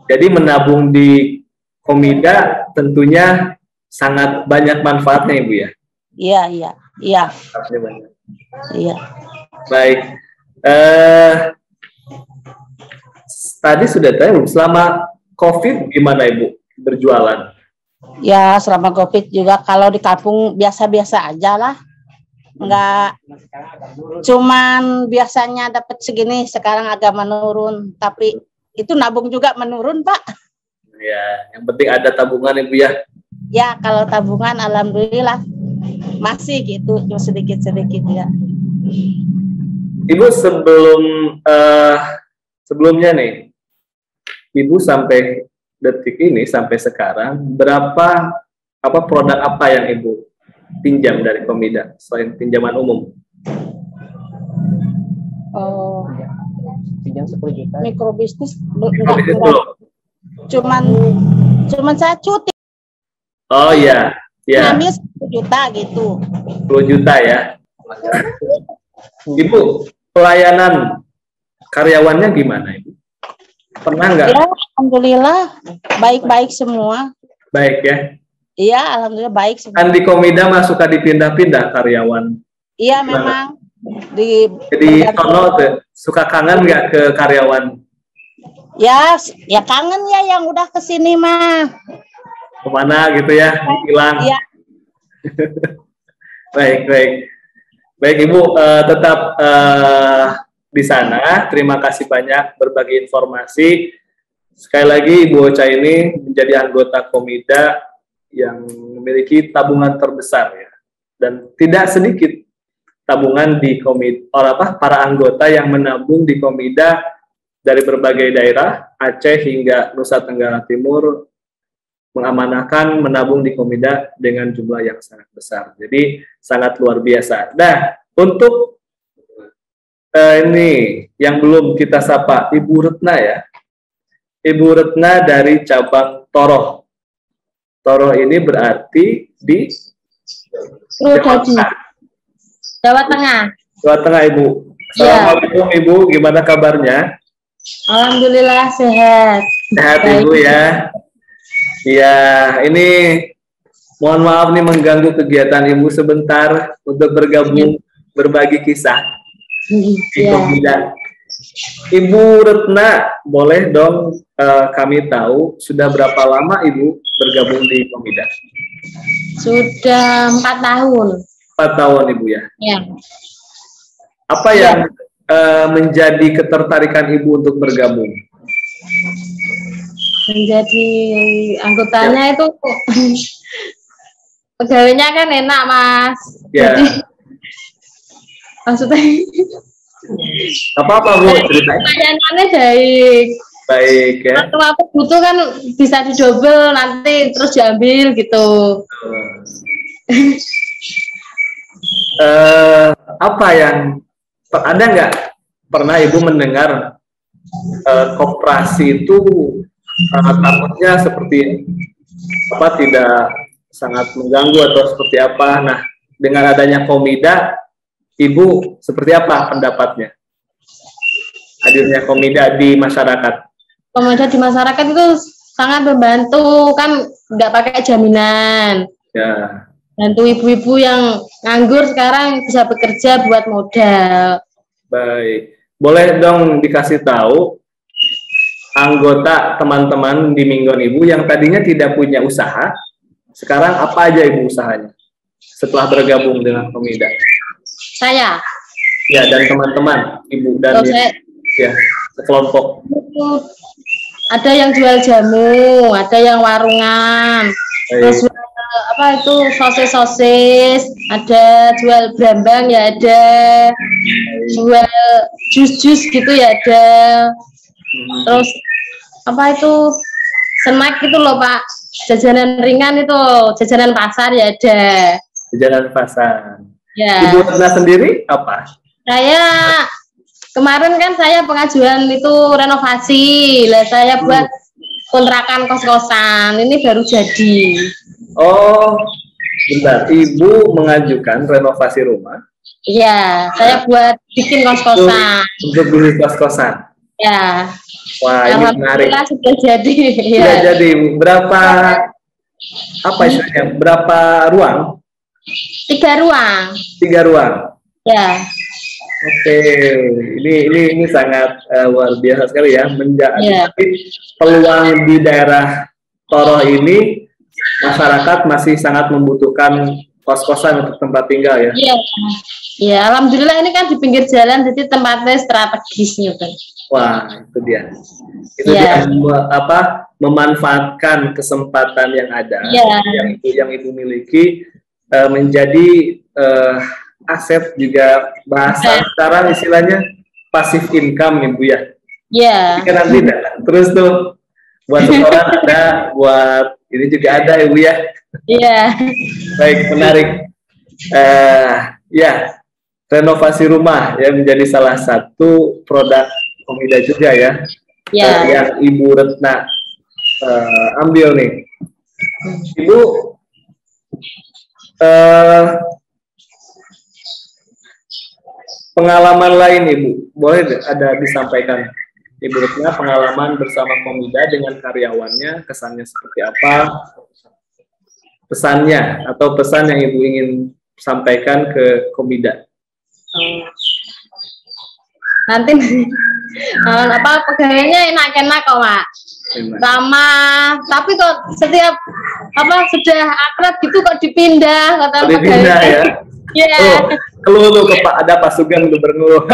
Jadi menabung di Komida tentunya sangat banyak manfaatnya Ibu ya. Iya. Iya. Baik. Tadi sudah tahu selama COVID gimana Ibu berjualan? Ya selama COVID juga kalau di kampung biasa-biasa aja lah. Enggak, cuman biasanya dapat segini, sekarang agak menurun. Tapi itu nabung juga menurun Pak. Ya, yang penting ada tabungan Ibu ya. Ya kalau tabungan alhamdulillah masih gitu, cuma sedikit-sedikit ya. Ibu sebelumnya nih, Ibu sampai detik ini sampai sekarang berapa produk apa yang Ibu pinjam dari Komida selain pinjaman umum? Oh, pinjam 10 juta. mikrobisnis Cuman saya cuti. Oh iya, ya. Ngambil 10 juta gitu. 10 juta ya. Ibu, pelayanan karyawannya gimana, Ibu? Pernah nggak? Ya, alhamdulillah baik-baik semua. Baik ya. Iya, alhamdulillah baik semua. Kan di Komida mah suka dipindah-pindah karyawan. Iya, memang. Jadi Tono tuh suka kangen nggak ke karyawan? Ya kangen ya yang udah kesini mah. Kemana gitu ya, hilang. Iya. Baik Ibu, tetap di sana. Terima kasih banyak berbagi informasi. Sekali lagi Ibu Ocha ini menjadi anggota Komida yang memiliki tabungan terbesar ya, dan tidak sedikit tabungan di Komida, para anggota yang menabung di Komida dari berbagai daerah Aceh hingga Nusa Tenggara Timur mengamanahkan menabung di Komida dengan jumlah yang sangat besar. Jadi sangat luar biasa. Nah, untuk ini yang belum kita sapa, Ibu Retna ya. Ibu Retna dari cabang Toroh. Toroh ini berarti di Jawa Tengah. Jawa Tengah, Ibu. Assalamualaikum Ibu, gimana kabarnya? Alhamdulillah sehat. Sehat Ibu ya. Ya, ini mohon maaf nih mengganggu kegiatan Ibu sebentar untuk bergabung berbagi kisah di Komida. Ibu Retna, boleh dong kami tahu sudah berapa lama Ibu bergabung di Komida? Sudah 4 tahun. 4 tahun Ibu ya. Ya. Apa yang menjadi ketertarikan Ibu untuk bergabung? Menjadi anggotanya itu pegawainya kan enak Mas. Ya. Jadi maksudnya apa Bu ceritain? pelayanannya baik. Baik ya. Kalau aku butuh kan bisa didobel nanti terus diambil gitu. Apa yang ada nggak pernah Ibu mendengar koperasi itu takutnya seperti apa, tidak sangat mengganggu atau seperti apa? Nah, dengan adanya Komida, Ibu seperti apa pendapatnya? Hadirnya Komida di masyarakat. Komida di masyarakat itu sangat membantu, kan nggak pakai jaminan. Ya. Bantu ibu-ibu yang nganggur sekarang bisa bekerja buat modal. Baik. Boleh dong dikasih tahu anggota teman-teman di Minggon Ibu yang tadinya tidak punya usaha, sekarang apa aja Ibu usahanya setelah bergabung dengan Komida? Saya. Ya, dan teman-teman Ibu dan ya, sekelompok. Ada yang jual jamu, ada yang warungan, terus apa itu sosis, ada jual brambang ya, ada jual jus gitu ya, ada terus apa itu snack gitu loh Pak, jajanan ringan itu, jajanan pasar ya ada. Jajanan pasar. Ya. Ibu Retna sendiri apa? Saya kemarin kan saya pengajuan itu renovasi, lah saya buat kontrakan kos-kosan, ini baru jadi. Oh, bentar, Ibu mengajukan renovasi rumah? Iya, saya buat bikin kos-kosan. Untuk bisnis kos-kosan? Ya. Wah, ini menarik. Sudah jadi. Sudah jadi. Berapa, apa istilahnya, berapa ruang? 3 ruang. 3 ruang? Ya. Oke, ini sangat luar biasa sekali ya, menjadi peluang di daerah Toroh ini. Masyarakat masih sangat membutuhkan kos-kosan untuk tempat tinggal ya. Iya. Ya, alhamdulillah ini kan di pinggir jalan, jadi tempatnya strategis nih kan. Wah, itu dia. Itu dia memanfaatkan kesempatan yang ada, yang Ibu miliki menjadi aset juga bahasa sekarang istilahnya pasif income nih Bu ya. Iya. Kan tidak. Terus tuh buat sekolah ada, buat ini juga ada ya Bu ya. Iya. Baik, menarik. Ya, renovasi rumah ya menjadi salah satu produk Komida juga ya. Yang Ibu Retna ambil nih. Ibu pengalaman lain Ibu, boleh ada disampaikan Ibu Retna pengalaman bersama Komida dengan karyawannya, kesannya seperti apa, pesannya atau pesan yang Ibu ingin sampaikan ke Komida? Nanti apa pegawainya enak-enak kok Mak, ramah, tapi kok setiap apa sudah akrab gitu kok dipindah kata dipindah ya. Iya. Keluh tuh ke Pak, ada Pak Sugeng berngeluh.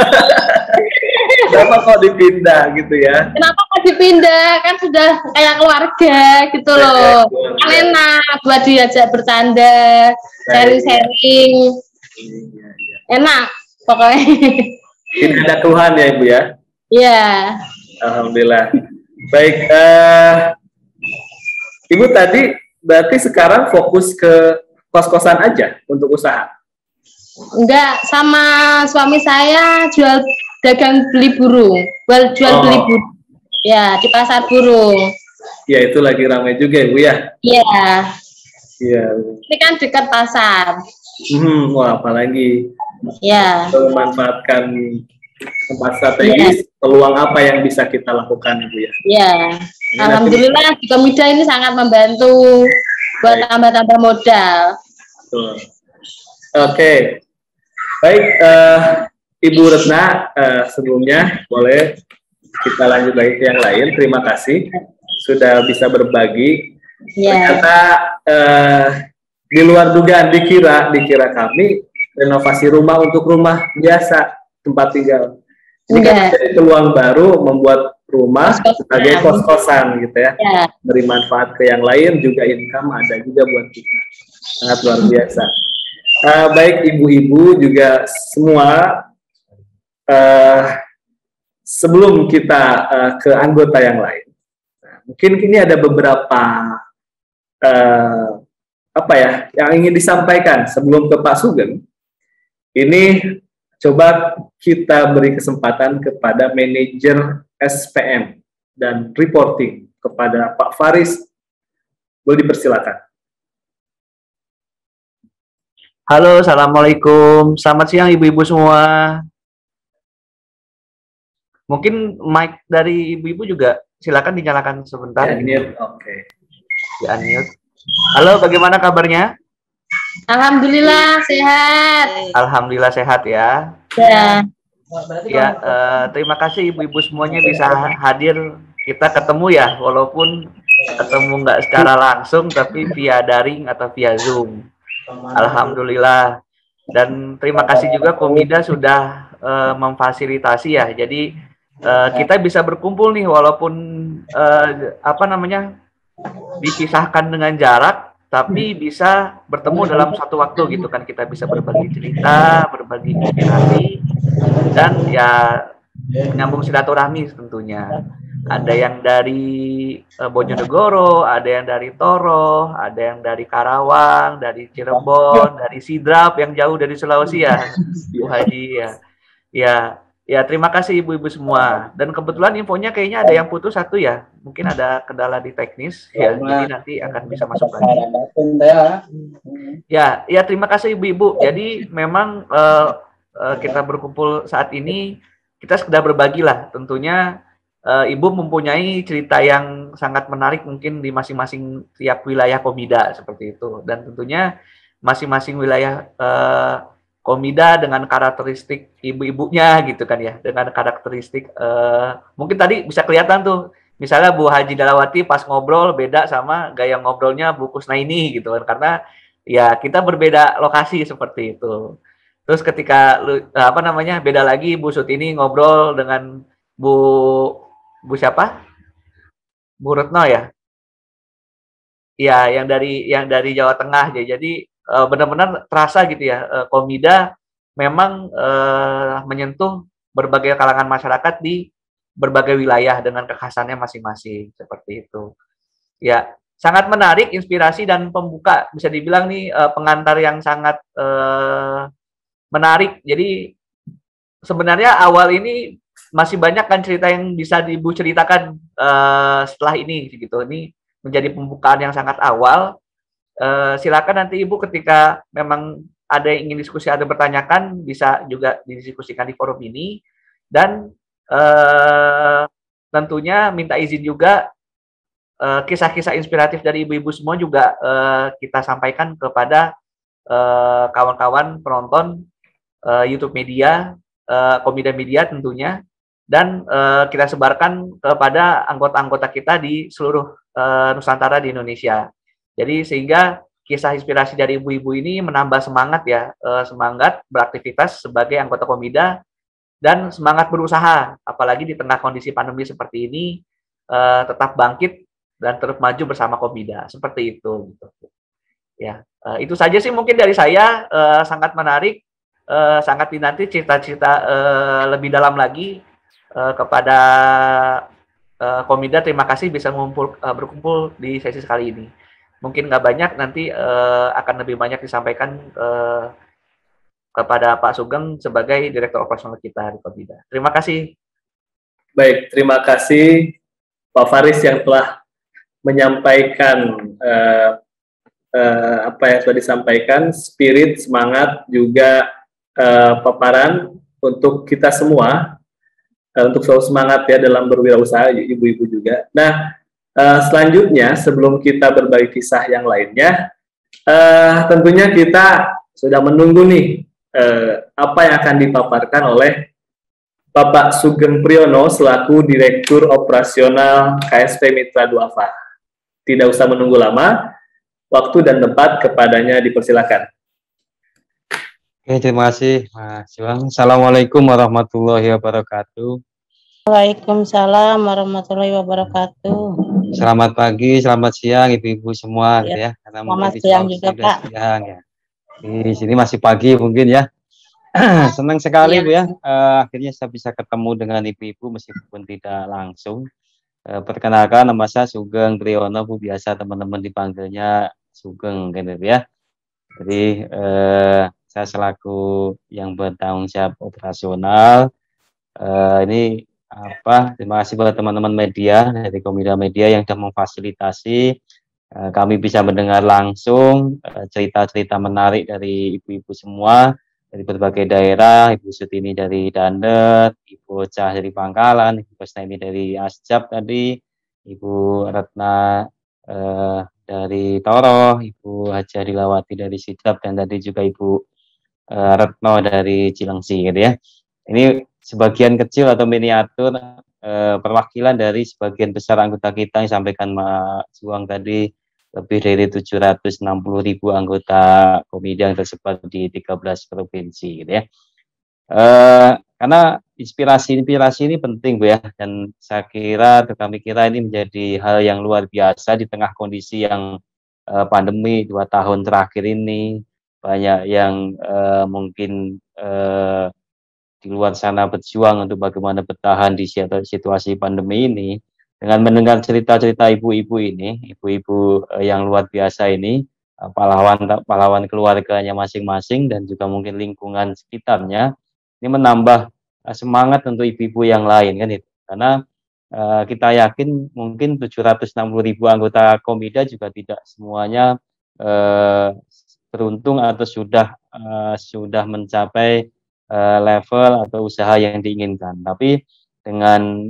Kenapa kok dipindah gitu ya? Kenapa kok dipindah? Kan sudah kayak keluarga gitu loh. Kan enak buat diajak bercanda, sharing-sharing. Enak pokoknya. Tidak ada keluhan ya Ibu ya? Iya. Alhamdulillah. Baik, Ibu tadi berarti sekarang fokus ke kos-kosan aja untuk usaha? Enggak, sama suami saya jual dagang beli burung, jual beli burung. Ya, di pasar burung. Ya, itu lagi ramai juga ya Bu ya? Iya. Iya. Ini kan dekat pasar. Wah, apalagi ya memanfaatkan tempat strategis, peluang apa yang bisa kita lakukan Bu ya? Iya. Alhamdulillah di Komida ini sangat membantu buat tambah-tambah modal. Betul. Oke. Baik, Ibu Retna, sebelumnya boleh kita lanjut lagi ke yang lain. Terima kasih sudah bisa berbagi. Ternyata di luar dugaan dikira kami renovasi rumah untuk rumah biasa tempat tinggal. Ini kan menjadi peluang baru membuat rumah sebagai kos-kosan gitu ya. Beri manfaat ke yang lain, juga income ada juga buat kita. Sangat luar biasa. Baik ibu-ibu juga semua, sebelum kita ke anggota yang lain, mungkin ini ada beberapa apa ya yang ingin disampaikan sebelum ke Pak Sugeng. Ini coba kita beri kesempatan kepada manajer SPM dan reporting kepada Pak Faris. Boleh dipersilakan. Halo, assalamualaikum. Selamat siang ibu-ibu semua. Mungkin mic dari ibu-ibu juga silakan dinyalakan sebentar. Oke. Di-unmute. Halo, bagaimana kabarnya? Alhamdulillah sehat. Alhamdulillah sehat ya. Ya. Ya, terima kasih ibu-ibu semuanya bisa hadir. Kita ketemu ya, walaupun ketemu nggak secara langsung, tapi via daring atau via Zoom. Alhamdulillah. Dan terima kasih juga Komida sudah memfasilitasi ya. Jadi kita bisa berkumpul nih walaupun dipisahkan dengan jarak, tapi bisa bertemu dalam satu waktu gitu kan. Kita bisa berbagi cerita, berbagi inspirasi, dan ya menyambung silaturahmi tentunya. Ada yang dari Bojonegoro, ada yang dari Toro, ada yang dari Karawang, dari Cirebon, dari Sidrap yang jauh dari Sulawesi ya, Bu Haji ya. Ya, terima kasih ibu-ibu semua. Dan kebetulan infonya kayaknya ada yang putus satu ya, mungkin ada kendala di teknis ya, jadi nanti akan bisa masuk lagi. Ya, terima kasih ibu-ibu. Jadi memang kita berkumpul saat ini, kita sekedar berbagi lah tentunya. Ibu mempunyai cerita yang sangat menarik mungkin di masing-masing tiap wilayah Komida seperti itu, dan tentunya masing-masing wilayah Komida dengan karakteristik ibu-ibunya gitu kan ya, dengan karakteristik mungkin tadi bisa kelihatan tuh, misalnya Bu Haji Dalawati pas ngobrol beda sama gaya ngobrolnya Bu Kusnaini gitu kan, karena ya kita berbeda lokasi seperti itu. Terus ketika beda lagi Bu Sutini ngobrol dengan Bu siapa? Bu Retno ya? Ya, yang dari Jawa Tengah ya. Jadi benar-benar terasa gitu ya, Komida memang menyentuh berbagai kalangan masyarakat di berbagai wilayah dengan kekhasannya masing-masing, seperti itu. Ya, sangat menarik, inspirasi dan pembuka, bisa dibilang nih pengantar yang sangat menarik. Jadi sebenarnya awal ini masih banyak kan cerita yang bisa Ibu ceritakan setelah ini gitu. Ini menjadi pembukaan yang sangat awal. Silakan nanti Ibu ketika memang ada yang ingin diskusi, ada bertanyakan, bisa juga didiskusikan di forum ini. Dan tentunya minta izin juga kisah-kisah inspiratif dari ibu-ibu semua juga kita sampaikan kepada kawan-kawan penonton YouTube Media, Komida Media tentunya, dan kita sebarkan kepada anggota-anggota kita di seluruh Nusantara di Indonesia. Jadi sehingga kisah inspirasi dari ibu-ibu ini menambah semangat ya, semangat beraktivitas sebagai anggota Komida dan semangat berusaha, apalagi di tengah kondisi pandemi seperti ini, tetap bangkit dan terus maju bersama Komida, seperti itu. Gitu. Ya, itu saja sih mungkin dari saya, sangat menarik, sangat dinanti cerita-cerita lebih dalam lagi kepada Komida. Terima kasih bisa berkumpul di sesi kali ini. Mungkin nggak banyak, nanti akan lebih banyak disampaikan kepada Pak Sugeng sebagai Direktur Operasional kita di Komida. Terima kasih. Baik, terima kasih Pak Faris yang telah menyampaikan apa yang sudah disampaikan, spirit, semangat, juga paparan untuk kita semua, untuk selalu semangat ya dalam berwirausaha, ibu-ibu juga. Nah, selanjutnya sebelum kita berbagi kisah yang lainnya, tentunya kita sudah menunggu nih apa yang akan dipaparkan oleh Bapak Sugeng Priyono selaku Direktur Operasional KSP Mitra Duafa. Tidak usah menunggu lama, waktu dan tempat kepadanya dipersilakan. Oke, terima kasih Mas Juang. Assalamualaikum warahmatullahi wabarakatuh. Waalaikumsalam warahmatullahi wabarakatuh. Selamat pagi, selamat siang ibu-ibu semua gitu ya. Karena selamat siang juga Pak. Siang, ya. Di sini masih pagi mungkin ya. Senang sekali Bu ya. Akhirnya saya bisa ketemu dengan ibu-ibu meskipun tidak langsung. Perkenalkan, nama saya Sugeng Priyono Bu, biasa teman-teman dipanggilnya Sugeng gitu ya. Jadi saya selaku yang bertanggung jawab operasional. Ini terima kasih buat teman-teman media dari Komida Media yang sudah memfasilitasi kami bisa mendengar langsung cerita-cerita menarik dari ibu-ibu semua dari berbagai daerah. Ibu Sutini dari Dandet, Ibu Cah dari Pangkalan, Ibu Kusnaini dari Asjab tadi, Ibu Retna dari Toro, Ibu Haji Adilawati dari Sidrap, dan tadi juga Ibu Retno dari Cilengsi gitu ya. Ini sebagian kecil atau miniatur perwakilan dari sebagian besar anggota kita yang sampaikan Mas Juang tadi, lebih dari 760.000 anggota Komida yang tersebar di 13 provinsi gitu ya. Karena inspirasi ini penting Bu ya, dan saya kira atau kami kira ini menjadi hal yang luar biasa di tengah kondisi yang pandemi 2 tahun terakhir ini. Banyak yang mungkin di luar sana berjuang untuk bagaimana bertahan di situasi pandemi ini. Dengan mendengar cerita-cerita ibu-ibu ini, ibu-ibu yang luar biasa ini, pahlawan keluarganya masing-masing dan juga mungkin lingkungan sekitarnya, ini menambah semangat untuk ibu-ibu yang lain kan itu. Karena kita yakin mungkin 760.000 anggota Komida juga tidak semuanya beruntung atau sudah mencapai level atau usaha yang diinginkan. Tapi dengan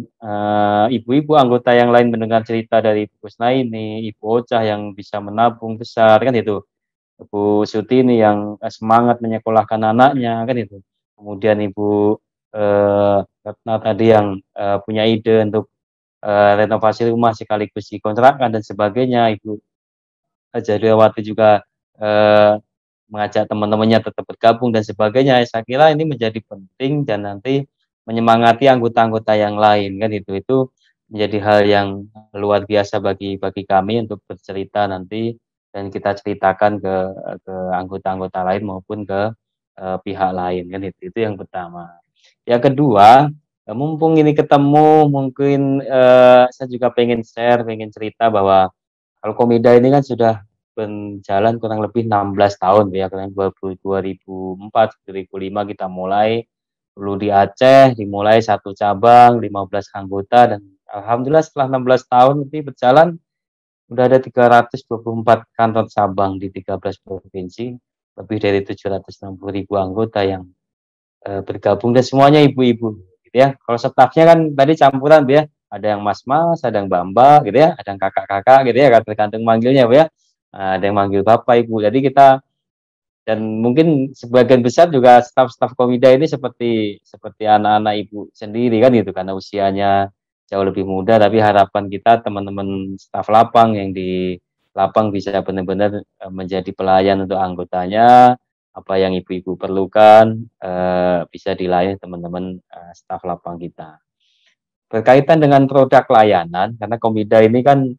ibu-ibu anggota yang lain mendengar cerita dari Ibu Kusnaini, Ibu Ocah yang bisa menabung besar kan itu, Ibu Sutini yang semangat menyekolahkan anaknya kan itu, kemudian Ibu Retna tadi yang punya ide untuk renovasi rumah sekaligus dikontrakkan dan sebagainya, Ibu Jadilawati juga mengajak teman-temannya tetap bergabung dan sebagainya. Saya kira ini menjadi penting dan nanti menyemangati anggota-anggota yang lain kan itu menjadi hal yang luar biasa bagi kami untuk bercerita nanti dan kita ceritakan ke anggota-anggota lain maupun ke pihak lain kan itu yang pertama. Yang kedua, mumpung ini ketemu, mungkin saya juga pengen share, pengen cerita bahwa kalau Komida ini kan sudah berjalan kurang lebih 16 tahun ya, kurang 2004, 2005 kita mulai. Dulu di Aceh dimulai 1 cabang, 15 anggota, dan alhamdulillah setelah 16 tahun ini berjalan udah ada 324 kantor cabang di 13 provinsi, lebih dari 760.000 anggota yang bergabung, dan semuanya ibu-ibu gitu ya. Kalau stafnya kan tadi campuran Bu ya, ada yang mas-mas, ada yang mbak-mbak gitu ya, ada yang kakak-kakak gitu ya, tergantung manggilnya Bu ya. Ada yang manggil bapak ibu. Jadi kita, dan mungkin sebagian besar juga staf-staf Komida ini seperti anak-anak ibu sendiri kan gitu, karena usianya jauh lebih muda, tapi harapan kita teman-teman staf lapang yang di lapang bisa benar-benar menjadi pelayan untuk anggotanya. Apa yang ibu-ibu perlukan bisa dilayani teman-teman staf lapang kita. Berkaitan dengan produk layanan, karena Komida ini kan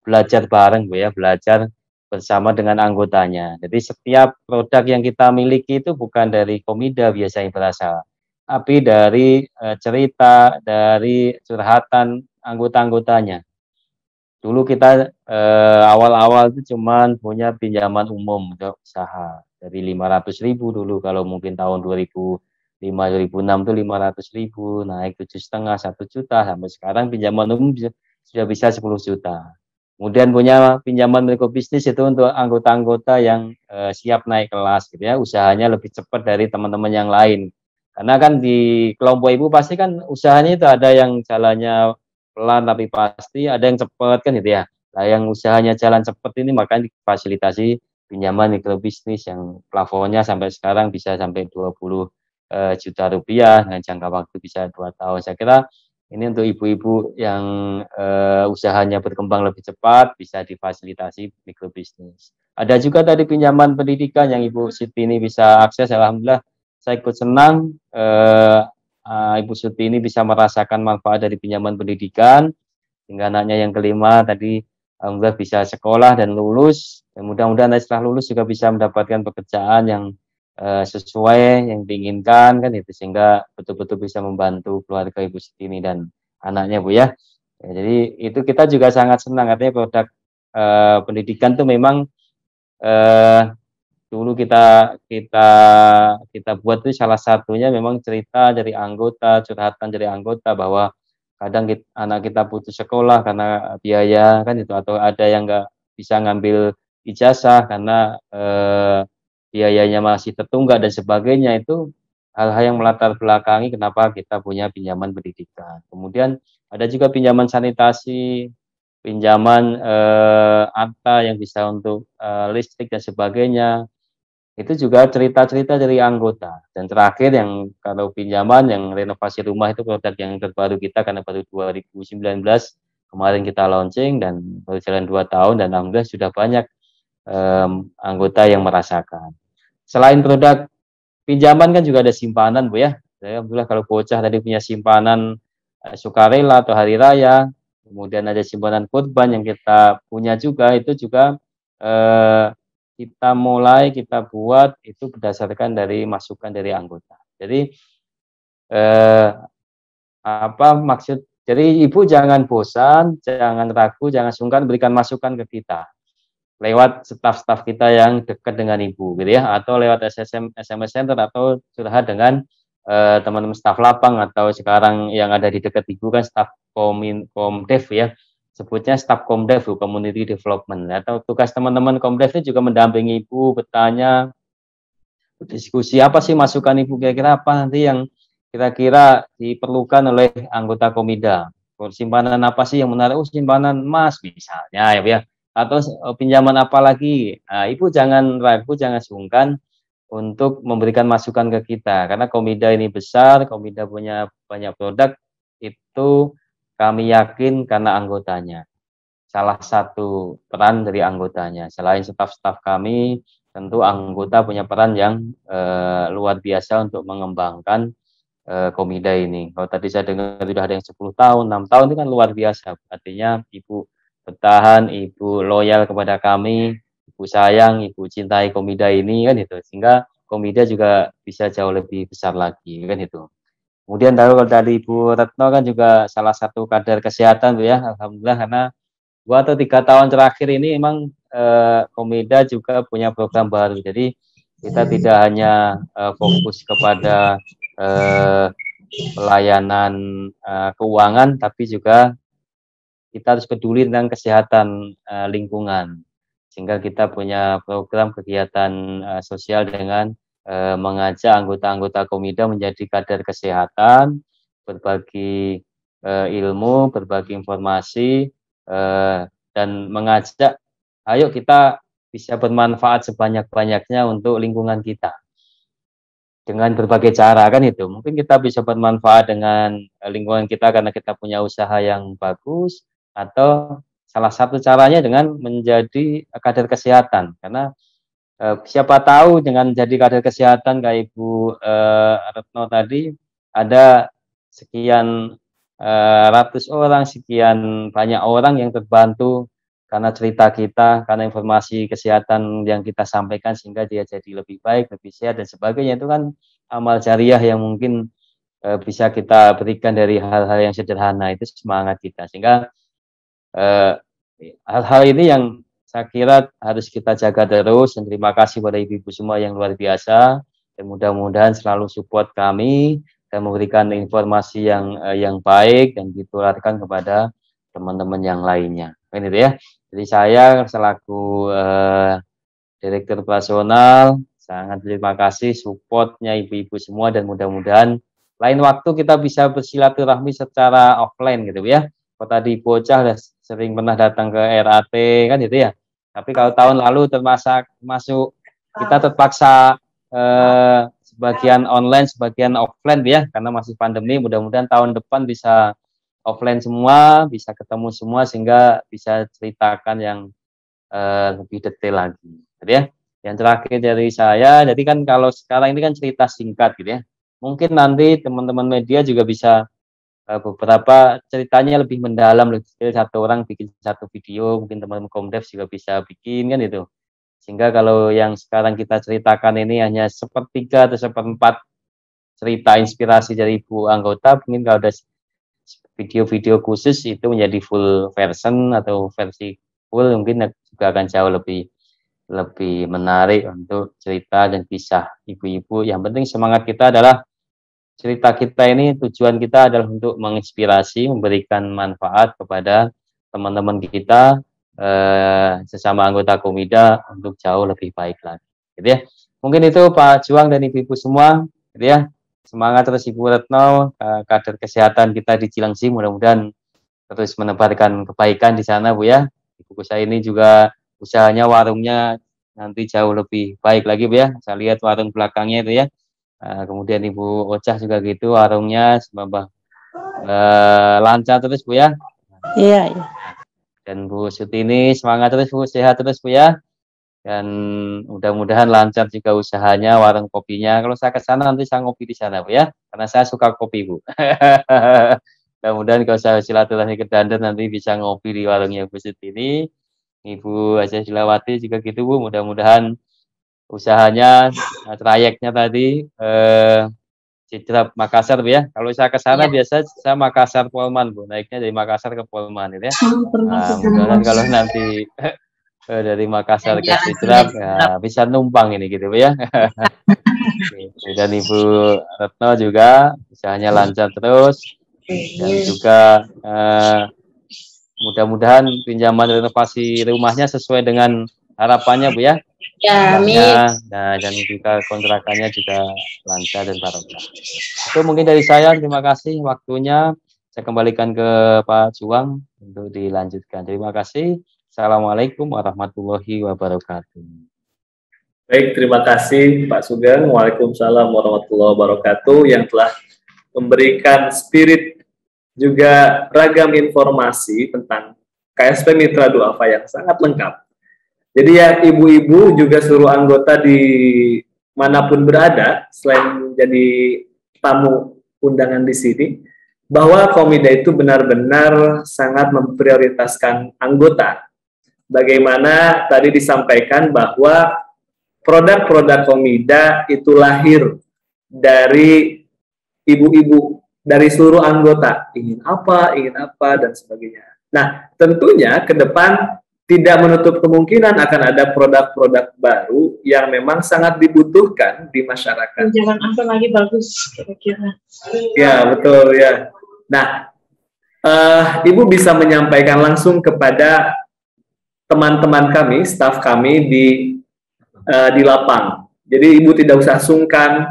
belajar bareng Bu ya, belajar bersama dengan anggotanya. Jadi setiap produk yang kita miliki itu bukan dari Komida biasanya berasal, tapi dari cerita, dari curhatan anggota-anggotanya. Dulu kita awal-awal itu cuman punya pinjaman umum untuk usaha dari 500.000 dulu, kalau mungkin tahun 2005, 2006 itu 500.000, naik 7,5, 1 juta, sampai sekarang pinjaman umum sudah bisa 10 juta. Kemudian punya pinjaman mikrobisnis itu untuk anggota-anggota yang siap naik kelas gitu ya, usahanya lebih cepat dari teman-teman yang lain. Karena kan di kelompok ibu pasti kan usahanya itu ada yang jalannya pelan tapi pasti, ada yang cepat kan gitu ya. Nah, yang usahanya jalan cepat ini makanya difasilitasi pinjaman mikrobisnis yang plafonnya sampai sekarang bisa sampai 20 juta rupiah dengan jangka waktu bisa 2 tahun. Saya kira ini untuk ibu-ibu yang usahanya berkembang lebih cepat, bisa difasilitasi mikrobisnis. Ada juga tadi pinjaman pendidikan yang Ibu Siti ini bisa akses. Alhamdulillah, saya ikut senang Ibu Siti ini bisa merasakan manfaat dari pinjaman pendidikan, hingga anaknya yang kelima tadi alhamdulillah bisa sekolah dan lulus. Dan mudah-mudahan setelah lulus juga bisa mendapatkan pekerjaan yang sesuai yang diinginkan kan itu, sehingga betul-betul bisa membantu keluarga Ibu Siti ini dan anaknya Bu ya. Jadi itu kita juga sangat senang, artinya produk pendidikan tuh memang dulu kita buat itu salah satunya memang cerita dari anggota, curhatan dari anggota bahwa kadang anak kita putus sekolah karena biaya kan itu, atau ada yang nggak bisa ngambil ijazah karena biayanya masih tertunggak dan sebagainya. Itu hal-hal yang melatar belakangi kenapa kita punya pinjaman pendidikan. Kemudian ada juga pinjaman sanitasi, pinjaman ATA yang bisa untuk listrik dan sebagainya. Itu juga cerita-cerita dari anggota. Dan terakhir yang kalau pinjaman yang renovasi rumah itu produk yang terbaru kita, karena baru 2019 kemarin kita launching dan baru jalan 2 tahun, dan alhamdulillah sudah banyak anggota yang merasakan. Selain produk pinjaman kan juga ada simpanan Bu ya. Alhamdulillah kalau bocah tadi punya simpanan sukarela atau hari raya, kemudian ada simpanan kurban yang kita punya juga, itu juga kita buat itu berdasarkan dari masukan dari anggota. Jadi jadi ibu jangan bosan, jangan ragu, jangan sungkan berikan masukan ke kita lewat staf-staf kita yang dekat dengan ibu gitu ya, atau lewat SMS center, atau curhat dengan teman-teman staf lapang, atau sekarang yang ada di dekat ibu kan staf Komdev ya, sebutnya staf Komdev, Community Development, atau tugas teman-teman Komdev itu juga mendampingi ibu, bertanya, berdiskusi apa sih masukan ibu, kira-kira apa nanti yang kira-kira diperlukan oleh anggota Komida, simpanan apa sih yang menarik, simpanan emas misalnya ya, atau pinjaman apa lagi. Nah, ibu jangan ragu, jangan sungkan untuk memberikan masukan ke kita, karena Komida ini besar, Komida punya banyak produk, itu kami yakin karena anggotanya. Salah satu peran dari anggotanya, selain staf-staf kami, tentu anggota punya peran yang luar biasa untuk mengembangkan Komida ini. Kalau tadi saya dengar sudah ada yang 10 tahun, 6 tahun, itu kan luar biasa. Artinya ibu bertahan, ibu loyal kepada kami, ibu sayang, ibu cintai Komida ini kan itu, sehingga Komida juga bisa jauh lebih besar lagi, kan itu. Kemudian kalau dari Ibu Retno kan juga salah satu kader kesehatan Bu ya, alhamdulillah, karena 2 atau 3 tahun terakhir ini memang Komida juga punya program baru. Jadi kita tidak hanya fokus kepada pelayanan keuangan, tapi juga kita harus peduli tentang kesehatan lingkungan. Sehingga kita punya program kegiatan sosial dengan mengajak anggota-anggota Komida menjadi kader kesehatan, berbagi ilmu, berbagi informasi, dan mengajak, ayo kita bisa bermanfaat sebanyak-banyaknya untuk lingkungan kita. Dengan berbagai cara, kan itu. Mungkin kita bisa bermanfaat dengan lingkungan kita karena kita punya usaha yang bagus, atau salah satu caranya dengan menjadi kader kesehatan. Karena siapa tahu dengan jadi kader kesehatan kayak Ibu Retno tadi, ada sekian ratus orang, sekian banyak orang yang terbantu karena cerita kita, karena informasi kesehatan yang kita sampaikan, sehingga dia jadi lebih baik, lebih sehat dan sebagainya. Itu kan amal jariah yang mungkin bisa kita berikan dari hal-hal yang sederhana. Itu semangat kita, sehingga hal-hal ini yang saya kira harus kita jaga terus. Dan terima kasih pada ibu-ibu semua yang luar biasa, dan mudah-mudahan selalu support kami dan memberikan informasi yang baik dan ditularkan kepada teman-teman yang lainnya. Kan itu ya. Jadi saya selaku Direktur Operasional sangat terima kasih supportnya ibu-ibu semua, dan mudah-mudahan lain waktu kita bisa bersilaturahmi secara offline gitu ya. Kalau tadi bocah sering pernah datang ke RAT kan gitu ya. Tapi kalau tahun lalu masuk kita terpaksa sebagian online, sebagian offline ya, karena masih pandemi. Mudah-mudahan tahun depan bisa offline semua, bisa ketemu semua, sehingga bisa ceritakan yang lebih detail lagi. Jadi ya, yang terakhir dari saya, jadi kan kalau sekarang ini kan cerita singkat gitu ya. Mungkin nanti teman-teman media juga bisa beberapa ceritanya lebih mendalam, satu orang bikin satu video, mungkin teman-teman Komdev juga bisa bikin kan itu. Sehingga kalau yang sekarang kita ceritakan ini hanya sepertiga atau seperempat cerita inspirasi dari ibu anggota, mungkin kalau ada video-video khusus itu menjadi full version atau versi full, mungkin juga akan jauh lebih menarik untuk cerita dan kisah ibu-ibu. Yang penting semangat kita adalah cerita kita ini, tujuan kita adalah untuk menginspirasi, memberikan manfaat kepada teman-teman kita, sesama anggota Komida, untuk jauh lebih baik lagi. Gitu ya. Mungkin itu Pak Juang dan ibu-ibu semua, gitu ya. Semangat terus Ibu Retno, kader kesehatan kita di Cilengsi, mudah-mudahan terus menebarkan kebaikan di sana Bu ya. Ibu saya ini juga usahanya, warungnya nanti jauh lebih baik lagi Bu ya. Saya lihat warung belakangnya itu ya. Kemudian Ibu Ocah juga gitu, warungnya semoga lancar terus Bu ya. Iya, iya. Dan Bu Sutini semangat terus Bu, sehat terus Bu ya. Dan mudah-mudahan lancar juga usahanya, warung kopinya. Kalau saya ke sana nanti saya ngopi di sana Bu ya, karena saya suka kopi Bu. Mudah-mudahan kalau saya silaturahmi ke Dandan nanti bisa ngopi di warungnya Bu Sutini. Ibu Aja Silawati juga gitu Bu, mudah-mudahan usahanya, trayeknya tadi Citrap Makassar Bu ya. Kalau saya ke sana biasa saya Makassar Polman Bu, naiknya dari Makassar ke Polman gitu ya. Mudah-mudahan kalau nanti dari Makassar ke Citrap ya, bisa numpang ini gitu ya. Dan Ibu Retno juga usahanya lancar terus, dan juga mudah-mudahan pinjaman renovasi rumahnya sesuai dengan harapannya Bu ya. Ya, amin. Nah, dan juga kontrakannya juga lancar dan barokah. Itu mungkin dari saya, terima kasih waktunya. Saya kembalikan ke Pak Juang untuk dilanjutkan. Terima kasih. Assalamualaikum warahmatullahi wabarakatuh. Baik, terima kasih Pak Sugeng. Waalaikumsalam warahmatullahi wabarakatuh, yang telah memberikan spirit juga ragam informasi tentang KSP Mitra Duafa yang sangat lengkap. Jadi ya ibu-ibu juga seluruh anggota di manapun berada, selain jadi tamu undangan di sini, bahwa Komida itu benar-benar sangat memprioritaskan anggota. Bagaimana tadi disampaikan bahwa produk-produk Komida itu lahir dari ibu-ibu, dari seluruh anggota, ingin apa, dan sebagainya. Nah, tentunya ke depan tidak menutup kemungkinan akan ada produk-produk baru yang memang sangat dibutuhkan di masyarakat. Jangan apa lagi bagus kira-kira. Ya, betul ya. Nah, Ibu bisa menyampaikan langsung kepada teman-teman kami, staf kami di lapang. Jadi Ibu tidak usah sungkan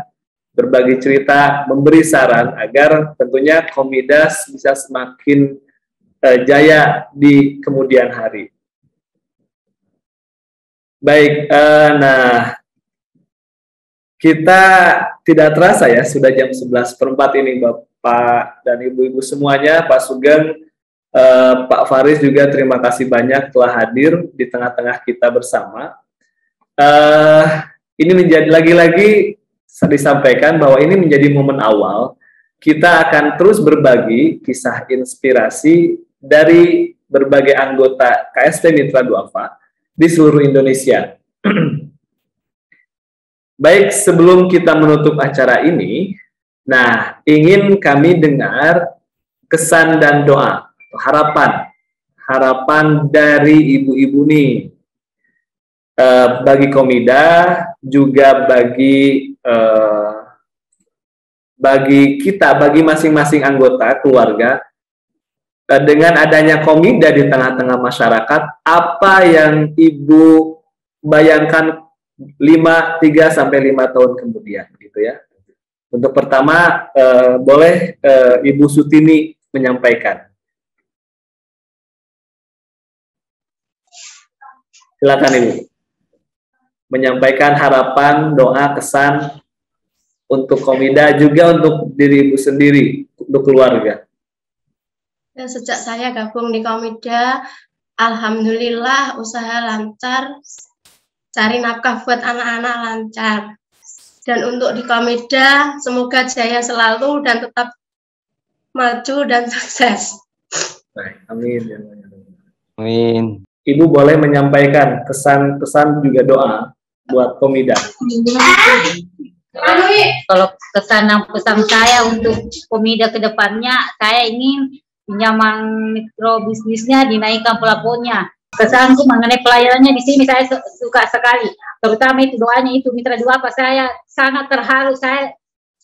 berbagi cerita, memberi saran agar tentunya Komidas bisa semakin jaya di kemudian hari. Baik, nah kita tidak terasa ya, sudah jam 11:04 ini Bapak dan Ibu-Ibu semuanya, Pak Sugeng, Pak Faris juga terima kasih banyak telah hadir di tengah-tengah kita bersama. Ini menjadi lagi-lagi disampaikan bahwa ini menjadi momen awal, kita akan terus berbagi kisah inspirasi dari berbagai anggota KSP Mitra Duafa di seluruh Indonesia. Baik, sebelum kita menutup acara ini, nah, ingin kami dengar kesan dan doa, harapan dari ibu-ibu nih, bagi Komida, juga bagi kita, bagi masing-masing anggota keluarga. Dengan adanya Komida di tengah-tengah masyarakat, apa yang Ibu bayangkan 3-5 tahun kemudian, gitu ya? Untuk pertama, boleh Ibu Sutini menyampaikan. Silakan Ibu. Menyampaikan harapan, doa, kesan untuk Komida, juga untuk diri Ibu sendiri, untuk keluarga. Sejak saya gabung di Komida, alhamdulillah usaha lancar, cari nafkah buat anak-anak lancar. Dan untuk di Komida, semoga jaya selalu dan tetap maju dan sukses. Baik, amin. Amin. Ibu boleh menyampaikan kesan-kesan juga doa buat Komida. Kalau kesan dan pesan saya untuk Komida ke depannya, saya ingin pinjaman mikro bisnisnya dinaikkan plafonnya. Kesanku mengenai pelayanannya di sini saya suka sekali. Terutama itu doanya itu Mitra Duafa, saya sangat terharu, saya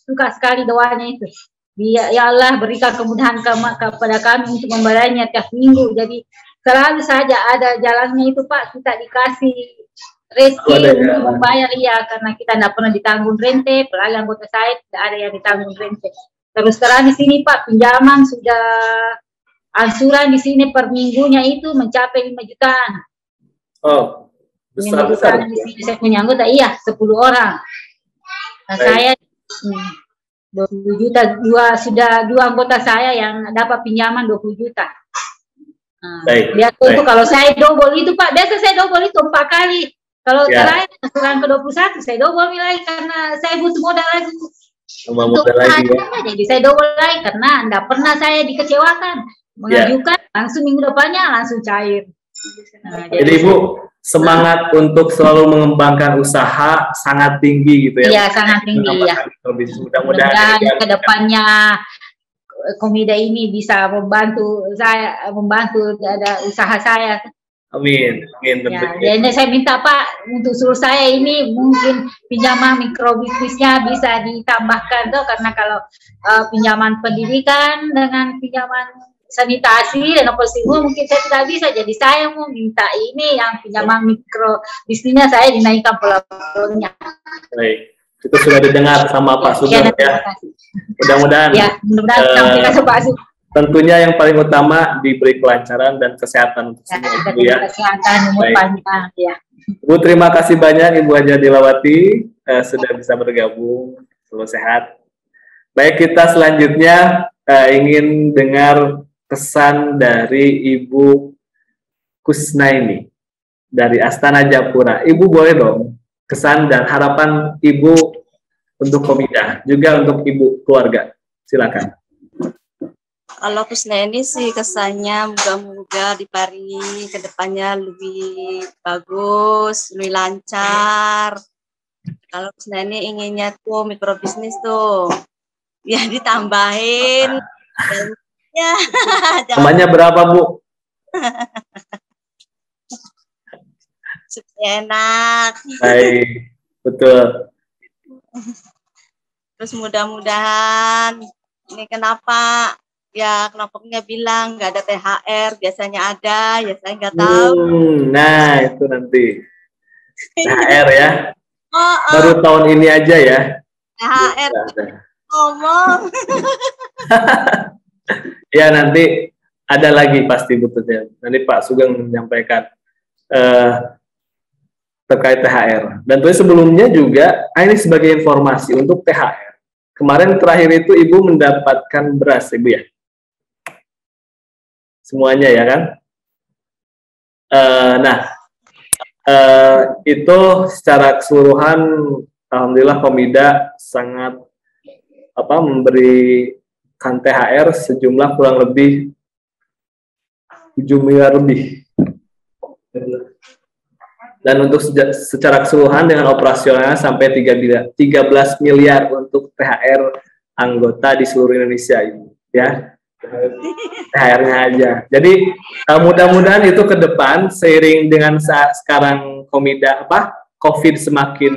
suka sekali doanya itu. Ya Allah berikan kemudahan kepada kami untuk membayarnya tiap minggu. Jadi selalu saja ada jalannya itu Pak, kita dikasih rezeki untuk membayar, ya, karena kita tidak pernah ditanggung rente, apalagi anggota saya tidak ada yang ditanggung rente. Terus terang di sini Pak, pinjaman sudah angsuran di sini per minggunya itu mencapai 5 jutaan. Oh, besar. Di sini saya punya anggota, iya, 10 orang. Nah, saya 20 juta, dua anggota saya yang dapat pinjaman 20 juta. Nah, biasa itu kalau saya double itu Pak, biasa saya double itu 4 kali. Kalau terakhir angsuran ke 21 saya double lagi karena saya butuh modal lagi. Jadi saya double lagi karena tidak pernah saya dikecewakan. Mengajukan langsung minggu depannya langsung cair. Nah, jadi Ibu semangat untuk selalu mengembangkan usaha sangat tinggi gitu ya? Iya, sangat tinggi ya. Mudah-mudahan ke depannya Komida ini bisa membantu saya, membantu ada usaha saya. Amin. Ya, jadi saya minta Pak untuk seluruh saya ini mungkin pinjaman mikrobisnisnya bisa ditambahkan tuh, karena kalau pinjaman pendidikan dengan pinjaman sanitasi dan apa sih mungkin saya tidak bisa, jadi saya mau minta ini yang pinjaman mikrobisnisnya saya dinaikkan plafonnya. Baik, itu sudah didengar sama Pak Sugeng ya. Mudah-mudahan. Ya, mudah-mudahan Pak Sugeng. Tentunya yang paling utama diberi kelancaran dan kesehatan untuk semua Ibu ya. Kesehatan, umur panjang ya. Ibu terima kasih banyak Ibu Haja Dilawati sudah bisa bergabung, selalu sehat. Baik, kita selanjutnya ingin dengar pesan dari Ibu Kusnaini dari Astana Japura. Ibu boleh dong kesan dan harapan Ibu untuk Komida, juga untuk Ibu keluarga. Silakan. Kalau Kusnaini sih kesannya moga-moga diparingi ke depannya lebih bagus, lebih lancar, Kalau Neni inginnya tuh mikrobisnis tuh, ya ditambahin. Ya, namanya berapa, Bu? supaya enak. Baik, betul. Terus mudah-mudahan ini kenapa nggak bilang nggak ada THR, biasanya ada, ya saya nggak tahu. Nah, itu nanti THR ya. Oh. Baru tahun ini aja ya. THR ngomong. Ya, nanti ada lagi pasti butuhnya. Nanti Pak Sugeng menyampaikan terkait THR. Dan terus sebelumnya juga, ini sebagai informasi untuk THR. Kemarin terakhir itu Ibu mendapatkan beras, Ibu ya? Semuanya ya kan? Itu secara keseluruhan, alhamdulillah Komida sangat memberikan THR sejumlah kurang lebih 7 miliar lebih. Dan untuk secara keseluruhan dengan operasionalnya sampai 13 miliar untuk THR anggota di seluruh Indonesia ini, ya. THR-nya aja. Jadi mudah-mudahan itu ke depan seiring dengan sekarang COVID semakin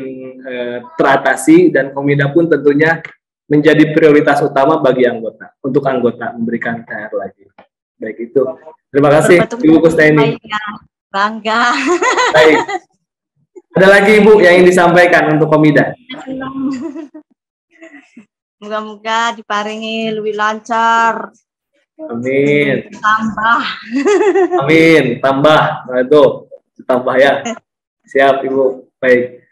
teratasi dan Komida pun tentunya menjadi prioritas utama bagi anggota, untuk anggota memberikan THR lagi. Baik itu. Terima kasih Ibu Kusnaini. Bangga. Baik. Ada lagi Ibu yang ingin disampaikan untuk Komida? Moga-moga diparingi lebih lancar. Amin. Tambah. Amin. Tambah. Nah itu tambah ya. Siap Ibu. Baik.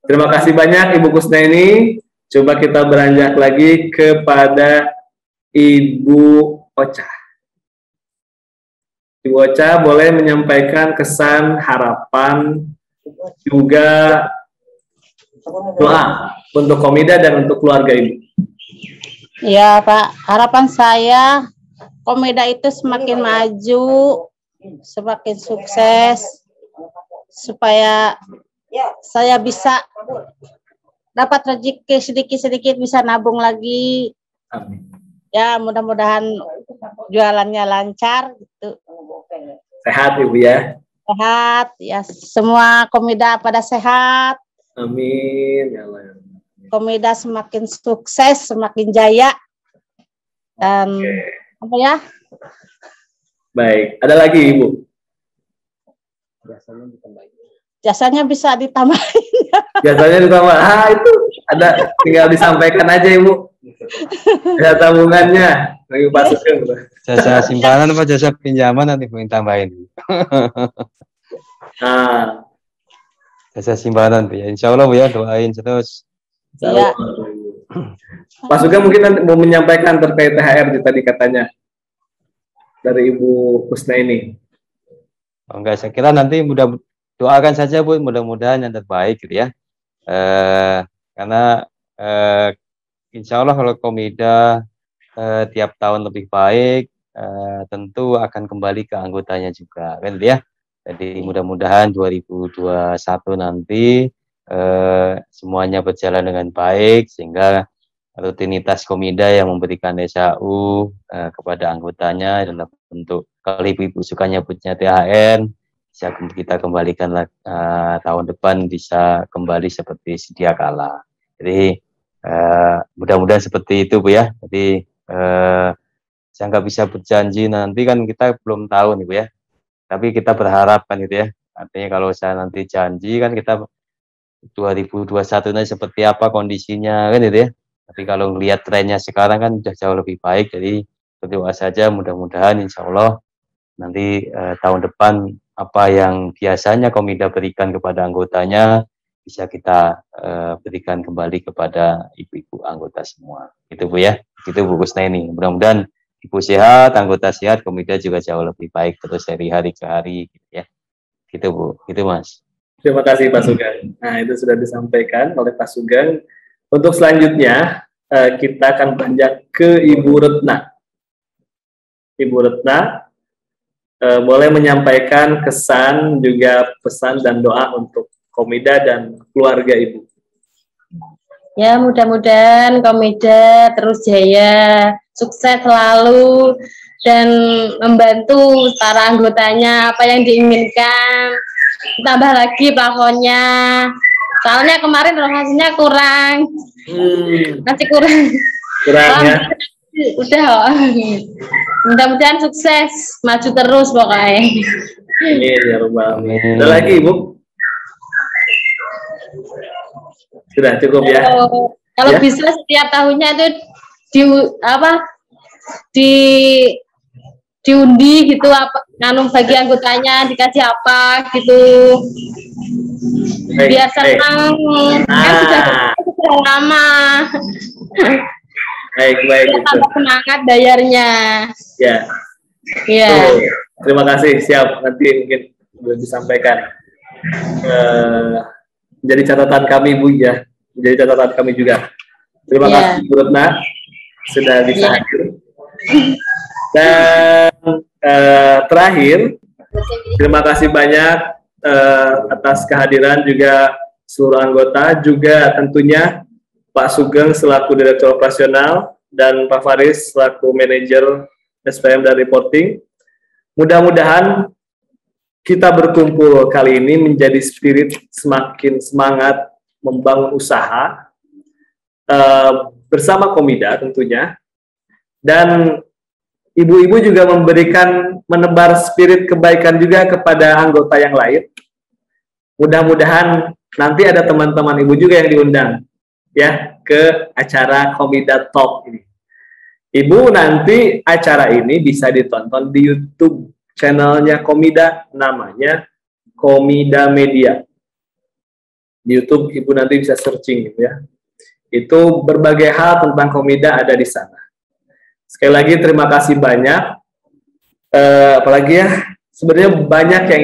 Terima kasih banyak Ibu Kusnaini. Coba kita beranjak lagi kepada Ibu Ocha. Ibu Ocha boleh menyampaikan kesan, harapan, juga doa untuk Komida dan untuk keluarga Ibu. Ya Pak, harapan saya Komida itu semakin maju, semakin sukses, supaya saya bisa dapat rezeki sedikit-sedikit, bisa nabung lagi. Amin. Ya, mudah-mudahan jualannya lancar gitu. Sehat Ibu ya. Sehat, ya semua Komida pada sehat. Amin ya Allah. Komida semakin sukses, semakin jaya. Dan apa ya? Baik, ada lagi Ibu? Jasanya bisa ditambahin. Jasanya ditambah. Itu ada, tinggal disampaikan aja Ibu. Ada tabungannya. Lagi Pak Sugeng. Jasa simpanan apa jasa pinjaman nanti Bu tambahin. Nah, jasa simpanan Bu ya. Insya Allah Bu ya, doain terus. Iya. Pak Sugeng mungkin nanti mau menyampaikan terkait THR tadi katanya dari Ibu Kusnaini. Oh, enggak, saya kira nanti doakan saja Bu, mudah-mudahan yang terbaik gitu ya. Karena insya Allah kalau Komida tiap tahun lebih baik, tentu akan kembali ke anggotanya juga, kan ya. Jadi mudah-mudahan 2021 nanti semuanya berjalan dengan baik, sehingga rutinitas Komida yang memberikan SHU kepada anggotanya dalam bentuk, kalau ibu-ibu suka nyebutnya THR, bisa kita kembalikan tahun depan bisa kembali seperti sedia kala. Jadi mudah-mudahan seperti itu Bu ya. Jadi saya nggak bisa berjanji, nanti kan kita belum tahu nih Bu ya. Tapi kita berharap kan gitu ya. Artinya kalau saya nanti janji kan kita 2021 nanti seperti apa kondisinya kan gitu ya. Tapi kalau melihat trennya sekarang kan sudah jauh lebih baik. Jadi berdoa saja mudah-mudahan insya Allah nanti tahun depan apa yang biasanya Komida berikan kepada anggotanya bisa kita berikan kembali kepada ibu-ibu anggota semua. Gitu Bu ya. Gitu Bu Kusnaini. Mudah-mudahan Ibu sehat, anggota sehat, Komida juga jauh lebih baik terus dari hari ke hari gitu ya. Gitu Bu. Gitu Mas. Terima kasih Pak Sugeng. Nah, itu sudah disampaikan oleh Pak Sugeng. Untuk selanjutnya kita akan beranjak ke Ibu Retna. Ibu Retna boleh menyampaikan kesan, juga pesan dan doa untuk Komida dan keluarga Ibu. Ya, mudah-mudahan Komida terus jaya, sukses selalu, dan membantu para anggotanya apa yang diinginkan. Tambah lagi plafonnya. Soalnya kemarin lokasinya kurang. Masih kurang. Kurang ya. Udah kok. Mudah-mudahan sukses, maju terus pokoknya. Amin ya Rabbal Alamin. Ada lagi, Ibu? Sudah cukup ya. Kalau bisa setiap tahunnya itu diundi gitu, apa bagi anggotanya dikasih apa gitu. Biar senang. Kan sudah lama. Baik. Tambah semangat bayarnya. Ya. Iya. Terima kasih, siap. Nanti mungkin boleh disampaikan. Jadi catatan kami, Bu, ya. Jadi catatan kami juga. Terima kasih, Bu Retna, sudah bisa hadir. Dan terakhir, terima kasih banyak atas kehadiran juga seluruh anggota, juga tentunya Pak Sugeng selaku Direktur Operasional dan Pak Faris selaku Manajer SPM dan Reporting. Mudah-mudahan kita berkumpul kali ini menjadi spirit semakin semangat membangun usaha bersama Komida tentunya, dan ibu-ibu juga menebar spirit kebaikan juga kepada anggota yang lain. Mudah-mudahan nanti ada teman-teman ibu juga yang diundang ya ke acara Komida Talk ini. Ibu, nanti acara ini bisa ditonton di YouTube channelnya Komida, namanya Komida Media. Di YouTube Ibu nanti bisa searching gitu ya. Itu berbagai hal tentang Komida ada di sana. Sekali lagi terima kasih banyak. Apalagi ya, sebenarnya banyak yang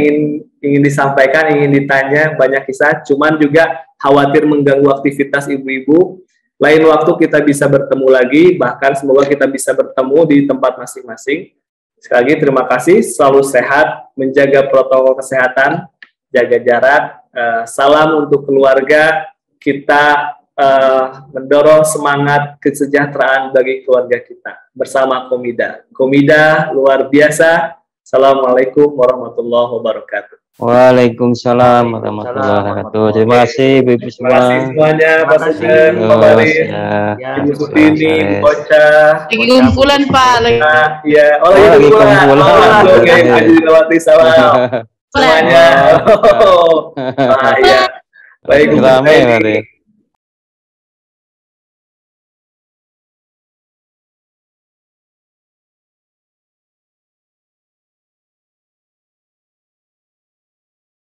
ingin disampaikan, ingin ditanya, banyak kisah. Cuman juga khawatir mengganggu aktivitas ibu-ibu. Lain waktu kita bisa bertemu lagi, bahkan semoga kita bisa bertemu di tempat masing-masing. Sekali lagi terima kasih, selalu sehat, menjaga protokol kesehatan, jaga jarak, salam untuk keluarga, kita mendorong semangat kesejahteraan bagi keluarga kita bersama Komida. Komida luar biasa. Assalamualaikum warahmatullahi wabarakatuh. Waalaikumsalam warahmatullahi wabarakatuh. Terima kasih Ibu semua. Terima kasih semuanya, Pak Sugeng, Pak Faris, Ibu Sutini, Ibu Ocha. Lagi kumpulan Pak. Iya, lagi kumpulan. Oke, Jilawati salam. Semuanya. Iya. Baik, ramai.